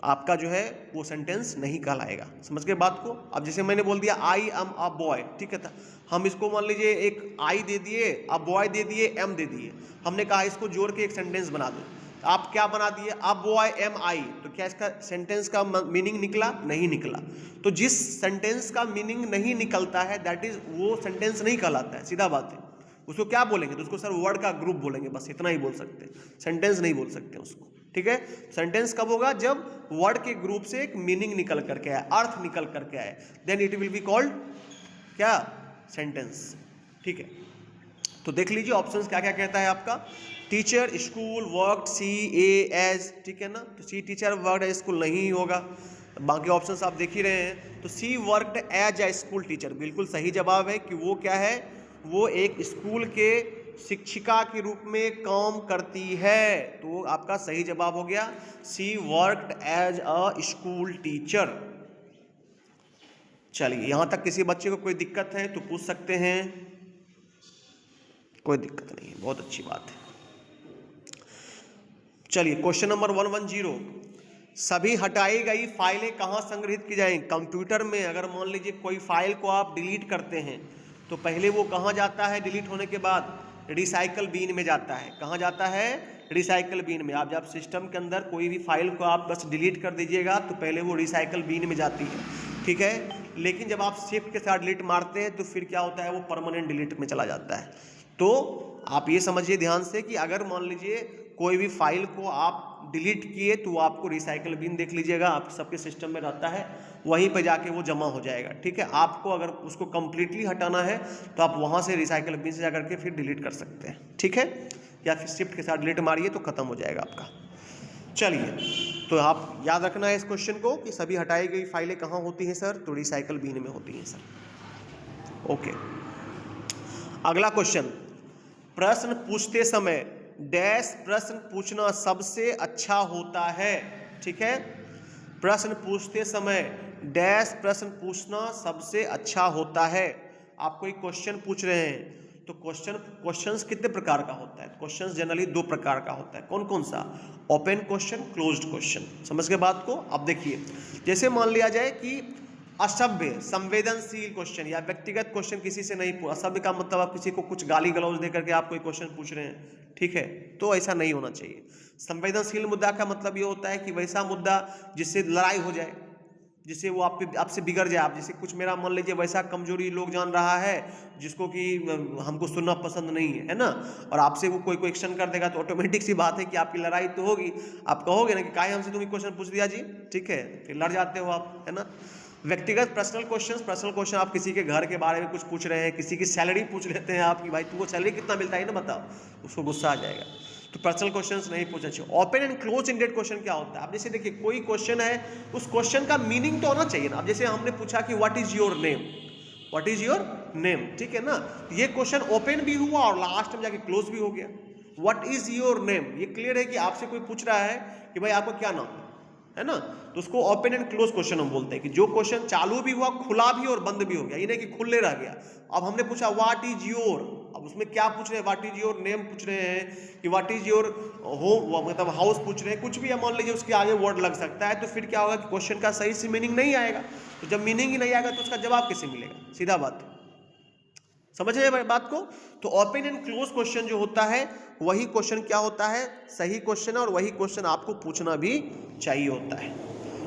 आपका जो है वो सेंटेंस नहीं कहलाएगा। समझ गए बात को। अब जैसे मैंने बोल दिया आई एम अ बॉय, ठीक है था, हम इसको मान लीजिए एक आई दे दिए, अब बॉय दे दिए, एम दे दिए, हमने कहा इसको जोड़ के एक सेंटेंस बना दो। आप क्या बना दिए, अब बॉय एम आई, तो क्या इसका सेंटेंस का मीनिंग निकला? नहीं निकला। तो जिस सेंटेंस का मीनिंग नहीं निकलता है दैट इज वो सेंटेंस नहीं कहलाता है, सीधा बात है। उसको क्या बोलेंगे? तो उसको सर वर्ड का ग्रुप बोलेंगे, बस इतना ही बोल सकते हैं, सेंटेंस नहीं बोल सकते उसको, ठीक है। सेंटेंस कब होगा? जब वर्ड के ग्रुप से एक मीनिंग निकल करके आए, अर्थ निकल करके आए, then it will be called क्या? सेंटेंस, ठीक है। तो देख लीजिए ऑप्शंस क्या क्या कहता है आपका। टीचर, स्कूल, वर्कड, सी, ए, एज, ठीक है ना। तो सी टीचर, वर्कड, स्कूल नहीं होगा। बाकी ऑप्शंस आप देख ही रहे हैं। तो she worked as a school teacher, बिल्कुल सही जवाब है कि वो क्या है? वो एक स्कूल के शिक्षिका के रूप में काम करती है। तो आपका सही जवाब हो गया she worked as a school teacher. चलिए, यहां तक किसी बच्चे को कोई दिक्कत है तो पूछ सकते हैं, कोई दिक्कत नहीं है, बहुत अच्छी बात है। चलिए क्वेश्चन नंबर 110, सभी हटाई गई फाइलें कहाँ संग्रहित की जाएंगी? कंप्यूटर में अगर मान लीजिए कोई फाइल को आप डिलीट करते हैं तो पहले वो कहाँ जाता है? डिलीट होने के बाद रिसाइकल बीन में जाता है। कहाँ जाता है? रिसाइकल बीन में। आप जब सिस्टम के अंदर कोई भी फाइल को आप बस डिलीट कर दीजिएगा तो पहले वो रिसाइकल बीन में जाती है, ठीक है। लेकिन जब आप शिफ्ट के साथ डिलीट मारते हैं तो फिर क्या होता है? वो परमानेंट डिलीट में चला जाता है। तो आप ये समझिए ध्यान से कि अगर मान लीजिए कोई भी फाइल को आप डिलीट किए तो आपको रिसाइकल बिन देख लीजिएगा, आप सबके सिस्टम में रहता है, वहीं पे जाके वो जमा हो जाएगा, ठीक है। आपको अगर उसको कंप्लीटली हटाना है तो आप वहाँ से रिसाइकल बिन से जाकर के फिर डिलीट कर सकते हैं, ठीक है। या फिर शिफ्ट के साथ डिलीट मारिए तो खत्म हो जाएगा आपका। चलिए, तो आप याद रखना है इस क्वेश्चन को कि सभी हटाई गई फाइलें कहाँ होती हैं सर? तो रिसाइकल बिन में होती हैं सर। ओके, अगला क्वेश्चन, प्रश्न पूछते समय डैश प्रश्न पूछना सबसे अच्छा होता है, ठीक है। प्रश्न पूछते समय डैश प्रश्न पूछना सबसे अच्छा होता है। आप कोई क्वेश्चन पूछ रहे हैं तो क्वेश्चंस कितने प्रकार का होता है? क्वेश्चंस जनरली 2 प्रकार का होता है। कौन कौन सा? Open question, closed question. समझ के बात को? अब देखिए, जैसे मान लिया जाए कि असभ्य संवेदनशील क्वेश्चन या व्यक्तिगत क्वेश्चन किसी से नहीं, असभ्य का मतलब आप किसी को कुछ गाली गलौज देकर के आप कोई क्वेश्चन पूछ रहे हैं, ठीक है, तो ऐसा नहीं होना चाहिए। संवेदनशील मुद्दा का मतलब ये होता है कि वैसा मुद्दा जिससे लड़ाई हो जाए, जिससे वो आपसे बिगड़ जाए। आप जैसे कुछ मेरा मान लीजिए वैसा कमजोरी लोग जान रहा है जिसको कि हमको सुनना पसंद नहीं है ना, और आपसे वो कोई क्वेश्चन कर देगा तो ऑटोमेटिक सी बात है कि आपकी लड़ाई तो होगी। आप कहोगे ना कि काहे हमसे तुमने क्वेश्चन पूछ दिया जी, ठीक है, फिर लड़ जाते हो आप, है ना। व्यक्तिगत पर्सनल क्वेश्चन आप किसी के घर के बारे में कुछ पूछ रहे हैं, किसी की सैलरी पूछ लेते हैं आप कि भाई तुमको सैलरी कितना मिलता है ना बताओ, उसको गुस्सा आ जाएगा। तो पर्सनल क्वेश्चंस नहीं पूछना चाहिए। Open and close ended question क्या होता है? अब जैसे देखिए कोई क्वेश्चन है, उस क्वेश्चन का मीनिंग तो होना चाहिए ना। अब जैसे हमने पूछा कि what is your name, what is your name, ठीक है ना। ये क्वेश्चन ओपन भी हुआ और लास्ट में जाके क्लोज भी हो गया। व्हाट इज योर नेम, ये क्लियर है कि आपसे कोई पूछ रहा है कि भाई आपका क्या नाम है ना, तो उसको ओपन एंड क्लोज क्वेश्चन हम बोलते हैं कि जो क्वेश्चन चालू भी हुआ, खुला भी और बंद भी हो गया, ये नहीं कि खुले रह गया। अब हमने पूछा व्हाट इज योर, अब उसमें क्या पूछ रहे हैं? व्हाट इज योर नेम पूछ रहे हैं कि व्हाट इज योर होम, मतलब हाउस पूछ रहे हैं, कुछ भी मान लीजिए उसके आगे वर्ड लग सकता है, तो फिर क्या होगा कि क्वेश्चन का सही से मीनिंग नहीं आएगा। तो जब मीनिंग ही नहीं आएगा तो उसका जवाब कैसे मिलेगा? सीधा बात, समझ रहे बात को। तो ओपन एंड क्लोज क्वेश्चन जो होता है वही क्वेश्चन क्या होता है? सही क्वेश्चन है, और वही क्वेश्चन आपको पूछना भी चाहिए होता है।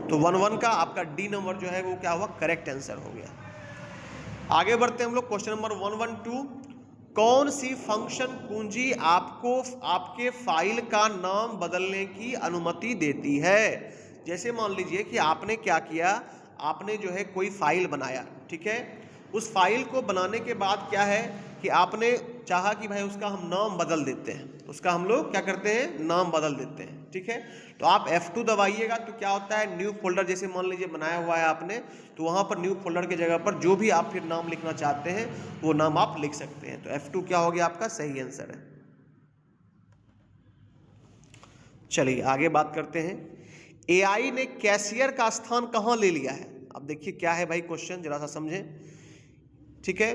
तो 1-1 का आपका डी नंबर जो है वो क्या हुआ? करेक्ट आंसर हो गया। आगे बढ़ते हैं हम लोग क्वेश्चन नंबर 112, कौन सी फंक्शन कुंजी आपको आपके फाइल का नाम बदलने की अनुमति देती है? जैसे मान लीजिए कि आपने क्या किया, आपने जो है कोई फाइल बनाया, ठीक है। उस फाइल को बनाने के बाद क्या है कि आपने चाहा कि भाई उसका हम नाम बदल देते हैं, उसका हम लोग क्या करते हैं? नाम बदल देते हैं, ठीक है। तो आप F2 दबाइएगा तो क्या होता है? न्यू फोल्डर जैसे मान लीजिए बनाया हुआ है आपने, तो वहाँ पर न्यू फोल्डर के जगह पर जो भी आप फिर नाम लिखना चाहते हैं वो नाम आप लिख सकते हैं। तो F2 क्या हो गया? आपका सही आंसर है। चलिए आगे बात करते हैं, AI ने कैशियर का स्थान कहाँ ले लिया है? अब देखिए क्या है भाई क्वेश्चन, जरा सा समझें, ठीक है।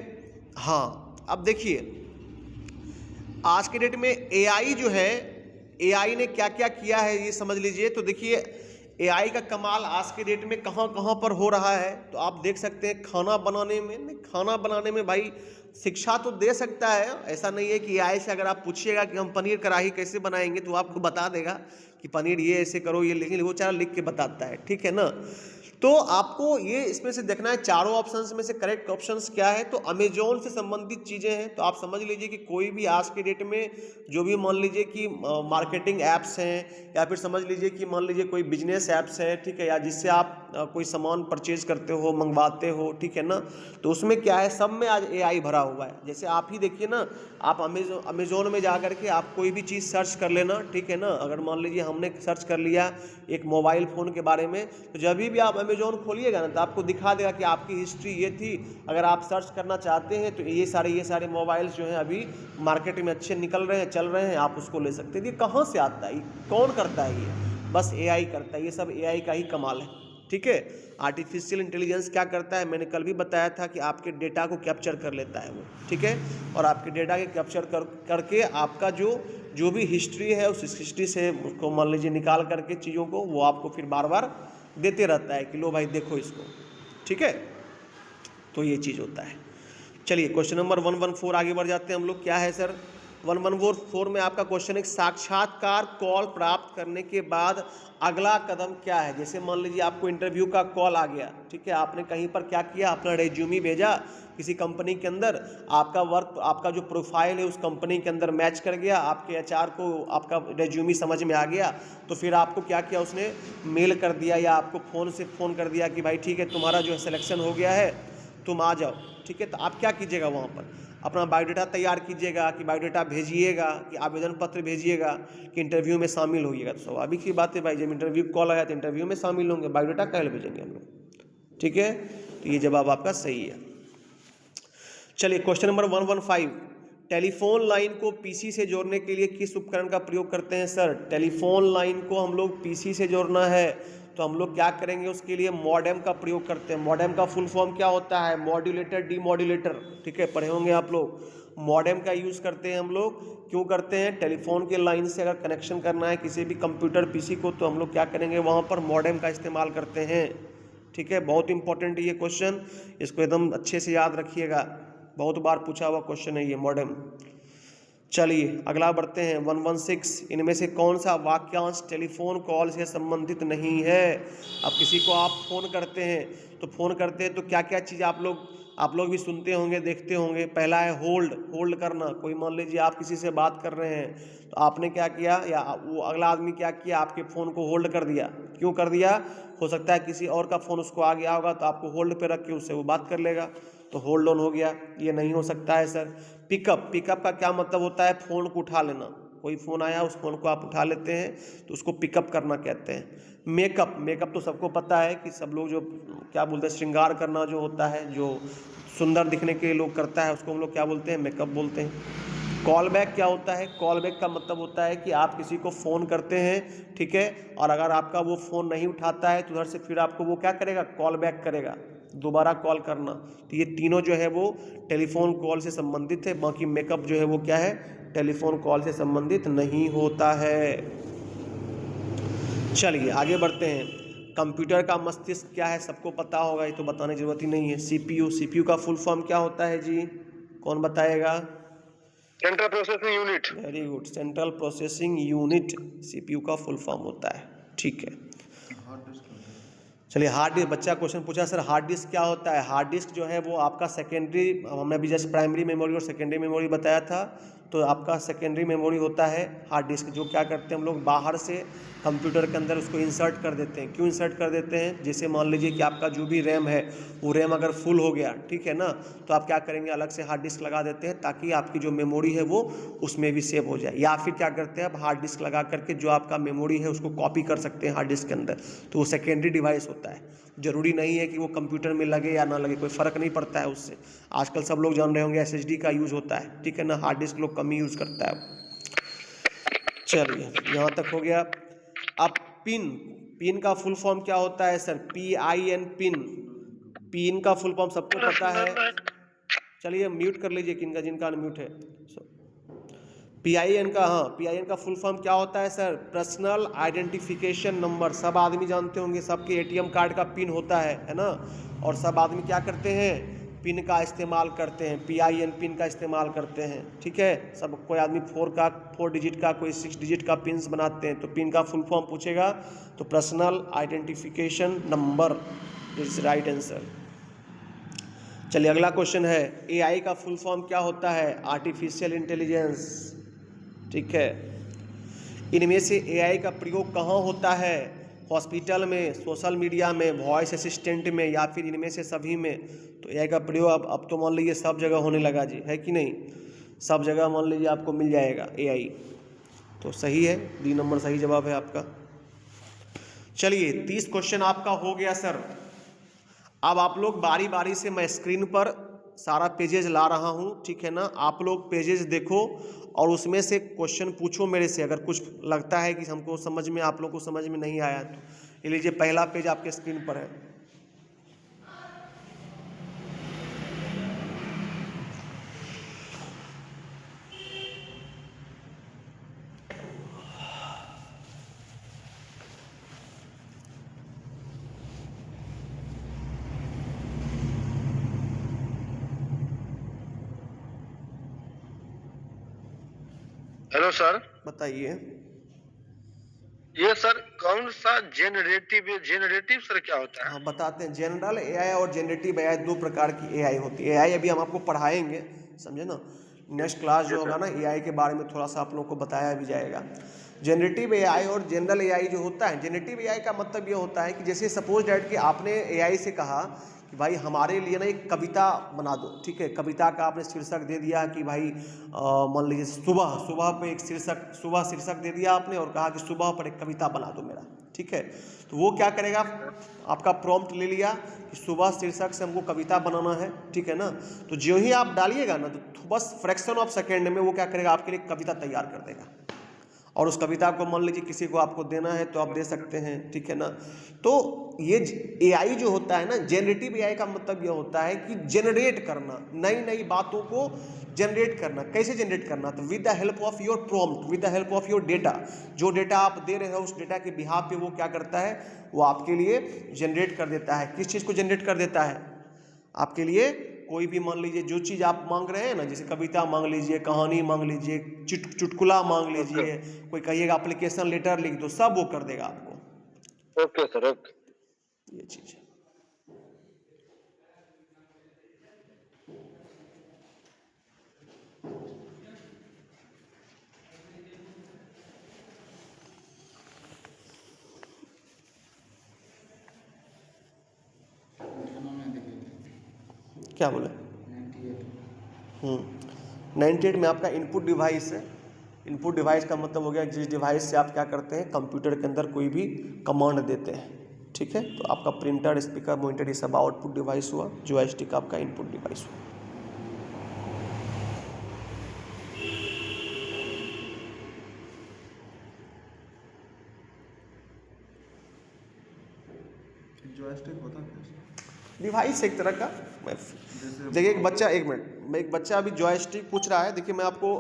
हाँ, अब देखिए आज के डेट में AI जो है, AI ने क्या क्या किया है ये समझ लीजिए। तो देखिए एआई का कमाल आज के डेट में कहाँ कहाँ पर हो रहा है, तो आप देख सकते हैं खाना बनाने में। नहीं, खाना बनाने में भाई शिक्षा तो दे सकता है, ऐसा नहीं है कि एआई से अगर आप पूछिएगा कि हम पनीर कढ़ाई कैसे बनाएंगे तो आपको बता देगा कि पनीर ये ऐसे करो, ये, लेकिन वो चारा लिख के बताता है, ठीक है ना। तो आपको ये इसमें से देखना है चारों ऑप्शंस में से करेक्ट ऑप्शंस क्या है, तो अमेजोन से संबंधित चीज़ें हैं। तो आप समझ लीजिए कि कोई भी आज के डेट में जो भी मान लीजिए कि मार्केटिंग ऐप्स हैं, या फिर समझ लीजिए कि मान लीजिए कोई बिजनेस ऐप्स है, ठीक है, या जिससे आप कोई सामान परचेज करते हो, मंगवाते हो, ठीक है ना, तो उसमें क्या है, सब में आज एआई भरा हुआ है। जैसे आप ही देखिए ना, आप अमेजोन में जा करके आप कोई भी चीज़ सर्च कर लेना, ठीक है ना। अगर मान लीजिए हमने सर्च कर लिया एक मोबाइल फ़ोन के बारे में, तो जब भी आप अमेजोन खोलिएगा ना तो आपको दिखा देगा कि आपकी हिस्ट्री ये थी। अगर आप सर्च करना चाहते हैं तो ये सारे मोबाइल्स जो हैं अभी मार्केट में अच्छे निकल रहे हैं, चल रहे हैं, आप उसको ले सकते हैं। ये कहाँ से आता है, कौन करता है? ये बस एआई करता है। ये सब एआई का ही कमाल है, ठीक है। आर्टिफिशियल इंटेलिजेंस क्या करता है, मैंने कल भी बताया था कि आपके डेटा को कैप्चर कर लेता है वो, ठीक है, और आपके डेटा के कैप्चर करके आपका जो भी हिस्ट्री है उस हिस्ट्री से उसको मान लीजिए निकाल करके चीज़ों को वो आपको फिर बार बार देते रहता है कि लो भाई देखो इसको, ठीक है। तो ये चीज़ होता है। चलिए क्वेश्चन नंबर 114 आगे बढ़ जाते हैं हम लोग। क्या है सर 114 में आपका क्वेश्चन एक साक्षात्कार कॉल प्राप्त करने के बाद अगला कदम क्या है। जैसे मान लीजिए आपको इंटरव्यू का कॉल आ गया, ठीक है, आपने कहीं पर क्या किया, अपना रेज्यूमी भेजा किसी कंपनी के अंदर, आपका वर्क, आपका जो प्रोफाइल है उस कंपनी के अंदर मैच कर गया, आपके एचआर को आपका रेज्यूमी समझ में आ गया, तो फिर आपको क्या किया, उसने मेल कर दिया या आपको फ़ोन कर दिया कि भाई ठीक है तुम्हारा जो है सिलेक्शन हो गया है, तुम आ जाओ, ठीक है। तो आप क्या कीजिएगा, वहाँ पर अपना बायोडाटा तैयार कीजिएगा कि बायोडाटा भेजिएगा कि आवेदन पत्र भेजिएगा कि इंटरव्यू में शामिल होइएगा। तो स्वाभाविक सी बात है भाई, जब इंटरव्यू कॉल आया तो इंटरव्यू में शामिल होंगे, बायोडाटा कैसे भेजेंगे हम लोग, ठीक है। तो ये जवाब आपका सही है। चलिए क्वेश्चन नंबर 115, टेलीफोन लाइन को पीसी से जोड़ने के लिए किस उपकरण का प्रयोग करते हैं सर। टेलीफोन लाइन को हम लोग पीसी से जोड़ना है तो हम लोग क्या करेंगे, उसके लिए मॉडेम का प्रयोग करते हैं। मॉडेम का फुल फॉर्म क्या होता है, मॉड्यूलेटर डीमॉड्यूलेटर, ठीक है, पढ़े होंगे आप लोग। मॉडेम का यूज़ करते हैं हम लोग, क्यों करते हैं, टेलीफोन के लाइन से अगर कनेक्शन करना है किसी भी कंप्यूटर पीसी को तो हम लोग क्या करेंगे, वहाँ पर मॉडेम का इस्तेमाल करते हैं, ठीक है। बहुत इंपॉर्टेंट ये क्वेश्चन, इसको एकदम अच्छे से याद रखिएगा, बहुत बार पूछा हुआ क्वेश्चन है ये मॉडेम। चलिए अगला बढ़ते हैं 116, इनमें से कौन सा वाक्यांश टेलीफोन कॉल से संबंधित नहीं है। अब किसी को आप फ़ोन करते हैं तो क्या क्या चीज़ आप लोग भी सुनते होंगे, देखते होंगे। पहला है होल्ड करना। कोई मान लीजिए आप किसी से बात कर रहे हैं तो आपने क्या किया, या वो अगला आदमी क्या किया, आपके फ़ोन को होल्ड कर दिया। क्यों कर दिया, हो सकता है किसी और का फ़ोन उसको आ गया होगा तो आपको होल्ड पे रख के उससे वो बात कर लेगा, तो होल्ड ऑन हो गया, ये नहीं हो सकता है सर। पिकअप का क्या मतलब होता है, फ़ोन को उठा लेना। कोई फ़ोन आया उस फ़ोन को आप उठा लेते हैं तो उसको पिकअप करना कहते हैं। मेकअप तो सबको पता है कि सब लोग जो क्या बोलते हैं, श्रृंगार करना जो होता है, जो सुंदर दिखने के लिए लोग करता है उसको हम लोग क्या बोलते हैं, मेकअप बोलते हैं। कॉल बैक क्या होता है, कॉल बैक का मतलब होता है कि आप किसी को फ़ोन करते हैं, ठीक है, और अगर आपका वो फ़ोन नहीं उठाता है तो उधर से फिर आपको वो क्या करेगा, कॉल बैक करेगा, दोबारा कॉल करना। तो ये तीनों जो है वो टेलीफोन कॉल से संबंधित है। बाकी मेकअप जो है वो क्या है, टेलीफोन कॉल से संबंधित नहीं होता है। चलिए आगे बढ़ते हैं। कंप्यूटर का मस्तिष्क क्या है, सबको पता होगा, ये तो बताने की जरूरत ही नहीं है। सीपीयू का फुल फॉर्म क्या होता है जी, कौन बताएगा। Central processing unit. Very good, central processing unit CPU का फुल फॉर्म होता है, ठीक है। चलिए हार्ड डिस्क, बच्चा क्वेश्चन पूछा सर हार्ड डिस्क क्या होता है। हार्ड डिस्क जो है वो आपका सेकेंडरी, हमने अभी जस्ट प्राइमरी मेमोरी और सेकेंडरी मेमोरी बताया था, तो आपका सेकेंडरी मेमोरी होता है हार्ड डिस्क, जो क्या करते हैं हम लोग बाहर से कंप्यूटर के अंदर उसको इंसर्ट कर देते हैं। क्यों इंसर्ट कर देते हैं, जैसे मान लीजिए कि आपका जो भी रैम है वो रैम अगर फुल हो गया, ठीक है ना, तो आप क्या करेंगे, अलग से हार्ड डिस्क लगा देते हैं ताकि आपकी जो मेमोरी है वो उसमें भी सेव हो जाए। या फिर क्या करते हैं, आप हार्ड डिस्क लगा करके जो आपका मेमोरी है उसको कॉपी कर सकते हैं हार्ड डिस्क के अंदर, तो वो सेकेंडरी डिवाइस होता है। ज़रूरी नहीं है कि वो कंप्यूटर में लगे या ना लगे, कोई फ़र्क नहीं पड़ता है उससे। आजकल सब लोग जान रहे होंगे एसएसडी का यूज़ होता है, ठीक है ना, हार्ड डिस्क लोग कम ही यूज़ करता है। चलिए यहाँ तक हो गया। अब पिन का फुल फॉर्म क्या होता है सर, PIN पिन का फुल फॉर्म सबको पता है। चलिए म्यूट कर लीजिए जिनका अनम्यूट है। PIN का, हाँ, PIN का फुल फॉर्म क्या होता है सर? Personal identification number. सब आदमी जानते होंगे, सबके ATM कार्ड का पिन होता है ना। और सब आदमी क्या करते हैं? पिन का इस्तेमाल करते हैं, PIN पिन का इस्तेमाल करते हैं, ठीक है। सब कोई आदमी 4 डिजिट का, कोई 6 डिजिट का पिन्स बनाते हैं। तो पिन का फुल फॉर्म पूछेगा तो personal identification number is right answer. चलिए अगला क्वेश्चन है, AI का फुल फॉर्म क्या होता है? आर्टिफिशियल इंटेलिजेंस, ठीक है। इनमें से AI का प्रयोग कहाँ होता है? हॉस्पिटल में, सोशल मीडिया में, वॉइस असिस्टेंट में, या फिर इनमें से सभी में? तो AI का प्रयोग अब तो मान लीजिए सब जगह होने लगा जी, है कि नहीं? सब जगह मान लीजिए आपको मिल जाएगा AI। तो सही है, D नंबर सही जवाब है आपका। चलिए 30 क्वेश्चन आपका हो गया सर। अब आप लोग बारी बारी से, मैं स्क्रीन पर सारा पेजेज ला रहा हूँ, ठीक है ना। आप लोग पेजेज देखो और उसमें से क्वेश्चन पूछो मेरे से। अगर कुछ लगता है कि हमको समझ में, आप लोग को समझ में नहीं आया तो ये लीजिए, पहला पेज आपके स्क्रीन पर है। हेलो सर, बताइए। ये सर कौन सा जेनरेटिव सर क्या होता है? हाँ बताते हैं। जनरल AI और जेनरेटिव AI दो प्रकार की AI होती है। AI अभी हम आपको पढ़ाएंगे, समझे ना। नेक्स्ट क्लास जो होगा ना, AI के बारे में थोड़ा सा आप लोगों को बताया भी जाएगा। जनरेटिव AI और जनरल AI जो होता है, जनरेटिव AI का मतलब ये होता है कि जैसे सपोज डैट कि आपने AI से कहा कि भाई हमारे लिए ना एक कविता बना दो, ठीक है। कविता का आपने शीर्षक दे दिया कि भाई मान लीजिए सुबह, सुबह पे एक शीर्षक, सुबह शीर्षक दे दिया आपने और कहा कि सुबह पर एक कविता बना दो मेरा, ठीक है। तो वो क्या करेगा, आपका प्रॉम्प्ट ले लिया कि सुबह शीर्षक से हमको कविता बनाना है, ठीक है ना। तो जो ही आप डालिएगा ना, तो बस फ्रैक्शन ऑफ सेकेंड में वो क्या करेगा, आपके लिए कविता तैयार कर देगा। और उस कविता को मान लीजिए किसी को आपको देना है तो आप दे सकते हैं, ठीक है ना। तो ये AI जो होता है ना, जनरेटिव AI का मतलब ये होता है कि जनरेट करना, नई नई बातों को जनरेट करना। कैसे जनरेट करना? तो with the help of your prompt, with the help of your data. जो डेटा आप दे रहे हो उस डेटा के बिहाफ पे वो क्या करता है, वो आपके लिए जनरेट कर देता है। किस चीज़ को जनरेट कर देता है? आपके लिए कोई भी मान लीजिए जो चीज़ आप मांग रहे हैं ना, जैसे कविता मांग लीजिए, कहानी मांग लीजिए, चुटकुला मांग लीजिए, कोई कहिएगा एप्लीकेशन लेटर लिख दो, सब वो कर देगा आपको। Okay sir, okay. ये चीज़ है। क्या बोले? 98 में आपका इनपुट डिवाइस है। इनपुट डिवाइस का मतलब हो गया जिस डिवाइस से आप क्या करते हैं, कंप्यूटर के अंदर कोई भी कमांड देते हैं, ठीक है। तो आपका प्रिंटर, स्पीकर, मॉनिटर, ये सब आउटपुट डिवाइस हुआ। जॉयस्टिक आपका इनपुट डिवाइस हुआ। जॉयस्टिक होता है डिवाइस एक तरह का। देखिए एक बच्चा, एक मिनट, एक बच्चा अभी जॉयस्टिक पूछ रहा है। देखिए मैं आपको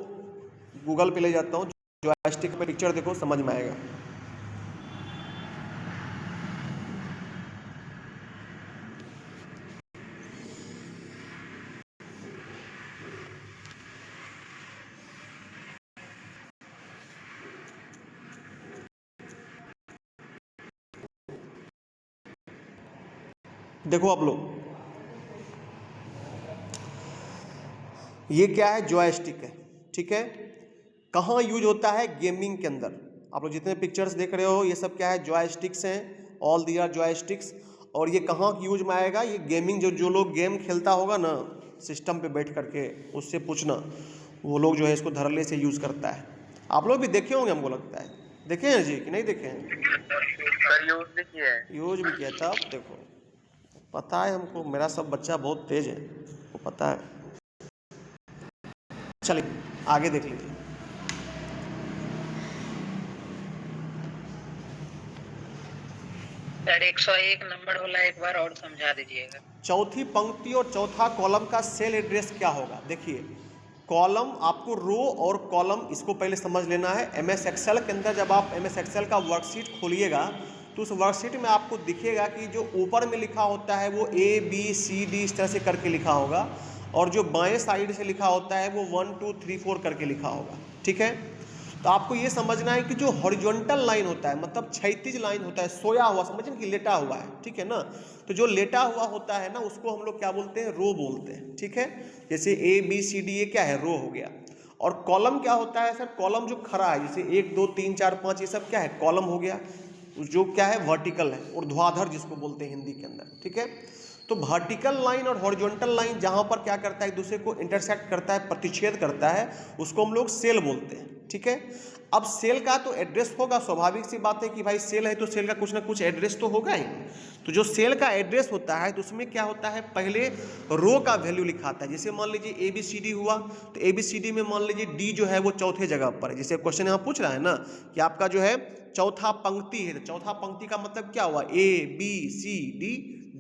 गूगल पे ले जाता हूँ, जॉयस्टिक पे पिक्चर देखो, समझ में आएगा। देखो आप लोग, ये क्या है, जॉयस्टिक है, ठीक है। कहाँ यूज होता है? गेमिंग के अंदर। आप लोग जितने पिक्चर्स देख रहे हो ये सब क्या है, जॉयस्टिक्स हैं, ऑल दी आर जॉयस्टिक्स। और ये कहाँ यूज में आएगा? ये गेमिंग, जो लोग गेम खेलता होगा ना सिस्टम पे बैठ करके, उससे पूछना, वो लोग जो है इसको धड़ल्ले से यूज़ करता है। आप लोग भी देखे होंगे, हमको लगता है देखे हैं जी, कि नहीं देखे हैं? सर यूज भी किया है। यूज भी किया था। आप देखो, पता है हमको, मेरा सब बच्चा बहुत तेज है, वो पता है। चलिए आगे देख लीजिए। सर 101 नंबर वाला एक बार और समझा दीजिएगा। चौथी पंक्ति और चौथा कॉलम का सेल एड्रेस क्या होगा? देखिए कॉलम, आपको रो और कॉलम इसको पहले समझ लेना है। एमएस एक्सेल के अंदर जब आप एमएस एक्सेल का वर्कशीट खोलिएगा तो उस वर्कशीट में आपको दिखेगा कि जो ऊपर में लिखा होता है वो ABCD इस तरह से करके लिखा होगा, और जो बाएं साइड से लिखा होता है वो 1 2 3 4 करके लिखा होगा। ठीक है, तो आपको ये समझना है कि जो हॉरिजॉन्टल लाइन होता है, मतलब क्षैतिज लाइन होता है, सोया हुआ, समझें कि लेटा हुआ है, ठीक है ना, तो जो लेटा हुआ होता है ना उसको हम लोग क्या बोलते हैं, रो बोलते हैं। ठीक है, जैसे ABCD ये क्या है, रो हो गया। और कॉलम क्या होता है सर, कॉलम जो खड़ा है, जैसे 1 2 3 4 5 ये सब क्या है, कॉलम हो गया, जो क्या है वर्टिकल है, ऊर्ध्वाधर जिसको बोलते हैं हिंदी के अंदर। ठीक है, तो वर्टिकल लाइन और हॉरिजॉन्टल लाइन जहां पर क्या करता है, एक दूसरे को इंटरसेक्ट करता है, प्रतिच्छेद करता है, उसको हम लोग सेल बोलते हैं। ठीक है, अब सेल का तो एड्रेस होगा, स्वाभाविक सी बात है कि भाई सेल है तो सेल का कुछ ना कुछ एड्रेस तो होगा ही। तो जो सेल का एड्रेस होता है तो उसमें क्या होता है, पहले रो का वैल्यू लिखाता है। जैसे मान लीजिए ABCD हुआ तो ABCD में मान लीजिए D जो है वो चौथे जगह पर है। जैसे क्वेश्चन यहाँ पूछ रहा है ना कि आपका जो है चौथा पंक्ति है, तो चौथा पंक्ति का मतलब क्या हुआ, ABCD,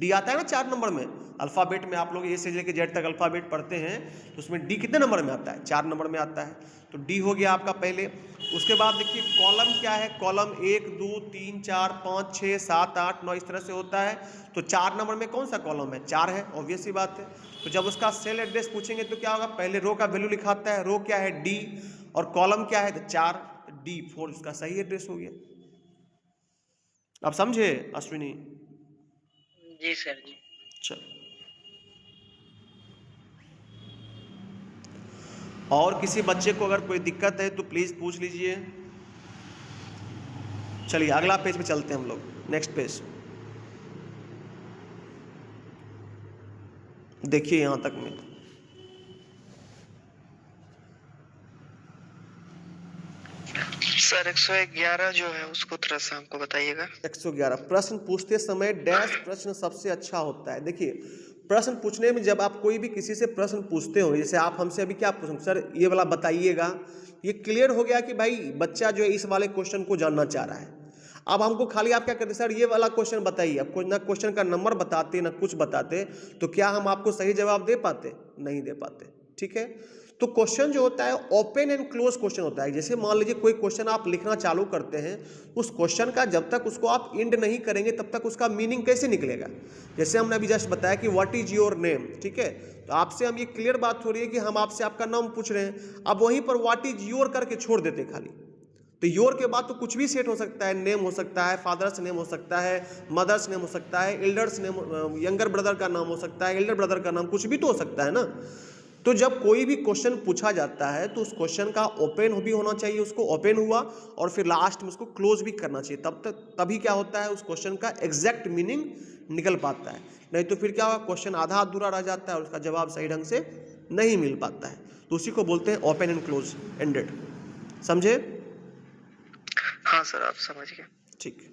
D आता है ना 4 नंबर में। अल्फ़ाबेट में आप लोग A से लेकर Z तक अल्फ़ाबेट पढ़ते हैं तो उसमें D कितने नंबर में आता है, 4 नंबर में आता है, तो D हो गया आपका पहले। उसके बाद देखिए कॉलम क्या है, कॉलम 1 2 3 4 5 6 7 8 9 इस तरह से होता है, तो 4 नंबर में कौन सा कॉलम है, 4 है, ऑब्वियस सी बात है। तो जब उसका सेल एड्रेस पूछेंगे तो क्या होगा, पहले रो का वैल्यू लिखाता है, रो क्या है D, और कॉलम क्या है, तो 4, D4 उसका सही एड्रेस हो गया। आप समझे अश्विनी? जी सर जी। चलो, और किसी बच्चे को अगर कोई दिक्कत है तो प्लीज़ पूछ लीजिए। चलिए अगला पेज पे चलते हैं हम लोग, नेक्स्ट पेज देखिए यहाँ तक में। सर 111 जो है उसको थोड़ा सा हमको बताइएगा। 111, प्रश्न पूछते समय डैश प्रश्न सबसे अच्छा होता है। देखिए प्रश्न पूछने में जब आप कोई भी किसी से प्रश्न पूछते हो, जैसे आप हमसे अभी क्या पूछें, सर ये वाला बताइएगा, ये क्लियर हो गया कि भाई बच्चा जो है इस वाले क्वेश्चन को जानना चाह रहा है। अब हमको खाली आप क्या करते, सर ये वाला क्वेश्चन बताइए, अब ना क्वेश्चन का नंबर बताते ना कुछ बताते, तो क्या हम आपको सही जवाब दे पाते, नहीं दे पाते। ठीक है, तो क्वेश्चन जो होता है ओपन एंड क्लोज क्वेश्चन होता है। जैसे मान लीजिए कोई क्वेश्चन आप लिखना चालू करते हैं, उस क्वेश्चन का जब तक उसको आप एंड नहीं करेंगे तब तक उसका मीनिंग कैसे निकलेगा। जैसे हमने अभी जस्ट बताया कि व्हाट इज योर नेम, ठीक है, तो आपसे हम ये क्लियर बात हो रही है कि हम आपसे आपका नाम पूछ रहे हैं, अब वहीं पर व्हाट इज योर करके छोड़ देते खाली, तो योर के बाद तो कुछ भी सेट हो सकता है, नेम हो सकता है, फादर्स नेम हो सकता है, मदर्स नेम हो सकता है, एल्डर्स नेम, यंगर ब्रदर का नाम हो सकता है, एल्डर ब्रदर का नाम, कुछ भी तो हो सकता है ना। तो जब कोई भी क्वेश्चन पूछा जाता है तो उस क्वेश्चन का ओपन भी होना चाहिए, उसको ओपन हुआ और फिर लास्ट में उसको क्लोज भी करना चाहिए, तब तक तभी क्या होता है उस क्वेश्चन का एग्जैक्ट मीनिंग निकल पाता है। नहीं तो फिर क्या होगा, क्वेश्चन आधा अधूरा रह जाता है और उसका जवाब सही ढंग से नहीं मिल पाता है। तो उसी को बोलते हैं ओपन एंड क्लोज एंडेड। समझे? हाँ सर आप समझ गए। ठीक है,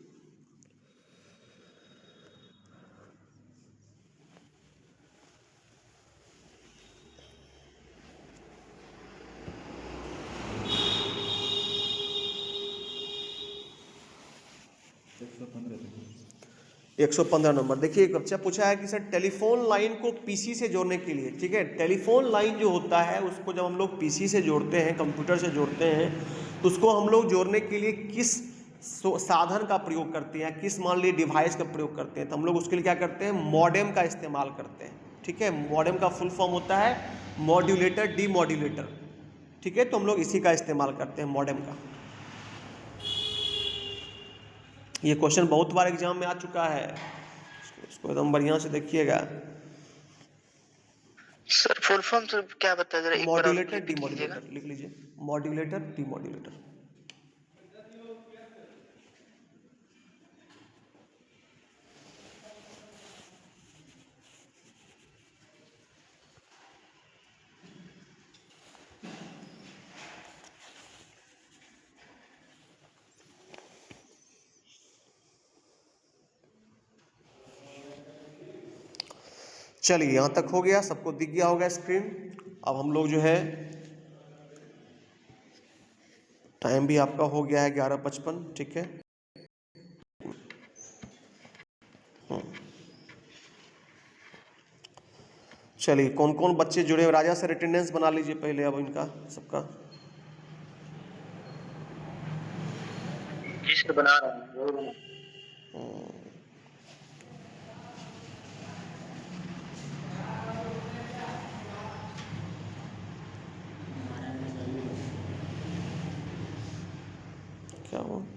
एक 115 नंबर। देखिए एक बच्चा पूछा है कि सर टेलीफोन लाइन को पीसी से जोड़ने के लिए, ठीक है, टेलीफोन लाइन जो होता है उसको जब हम लोग पीसी से जोड़ते हैं, कंप्यूटर से जोड़ते हैं, तो उसको हम लोग जोड़ने के लिए किस साधन का प्रयोग करते हैं, किस मान लीजिए डिवाइस का प्रयोग करते हैं, तो हम लोग उसके लिए क्या करते हैं, मॉडेम का इस्तेमाल करते हैं। ठीक है, मॉडेम का फुल फॉर्म होता है मॉड्यूलेटर डीमॉड्यूलेटर। ठीक है, तो हम लोग इसी का इस्तेमाल करते हैं, मॉडेम का। ये क्वेश्चन बहुत बार एग्जाम में आ चुका है, इसको एकदम बढ़िया से देखिएगा। सर फुल फॉर्म सर क्या बताया जरा एक बार आप मॉड्यूलेटर रिपीट कीजिएगा। डीमॉड्यूलेटर लिख लीजिए, मॉड्यूलेटर डीमॉड्यूलेटर। चलिए यहाँ तक हो गया, सबको दिख गया होगा स्क्रीन। अब हम लोग जो है, टाइम भी आपका हो गया है 11:55, ठीक है। चलिए, कौन कौन बच्चे जुड़े हैं राजा सर, अटेंडेंस बना लीजिए पहले अब इनका सबका। जी सर बना रहा हूँ। क्या हुआ?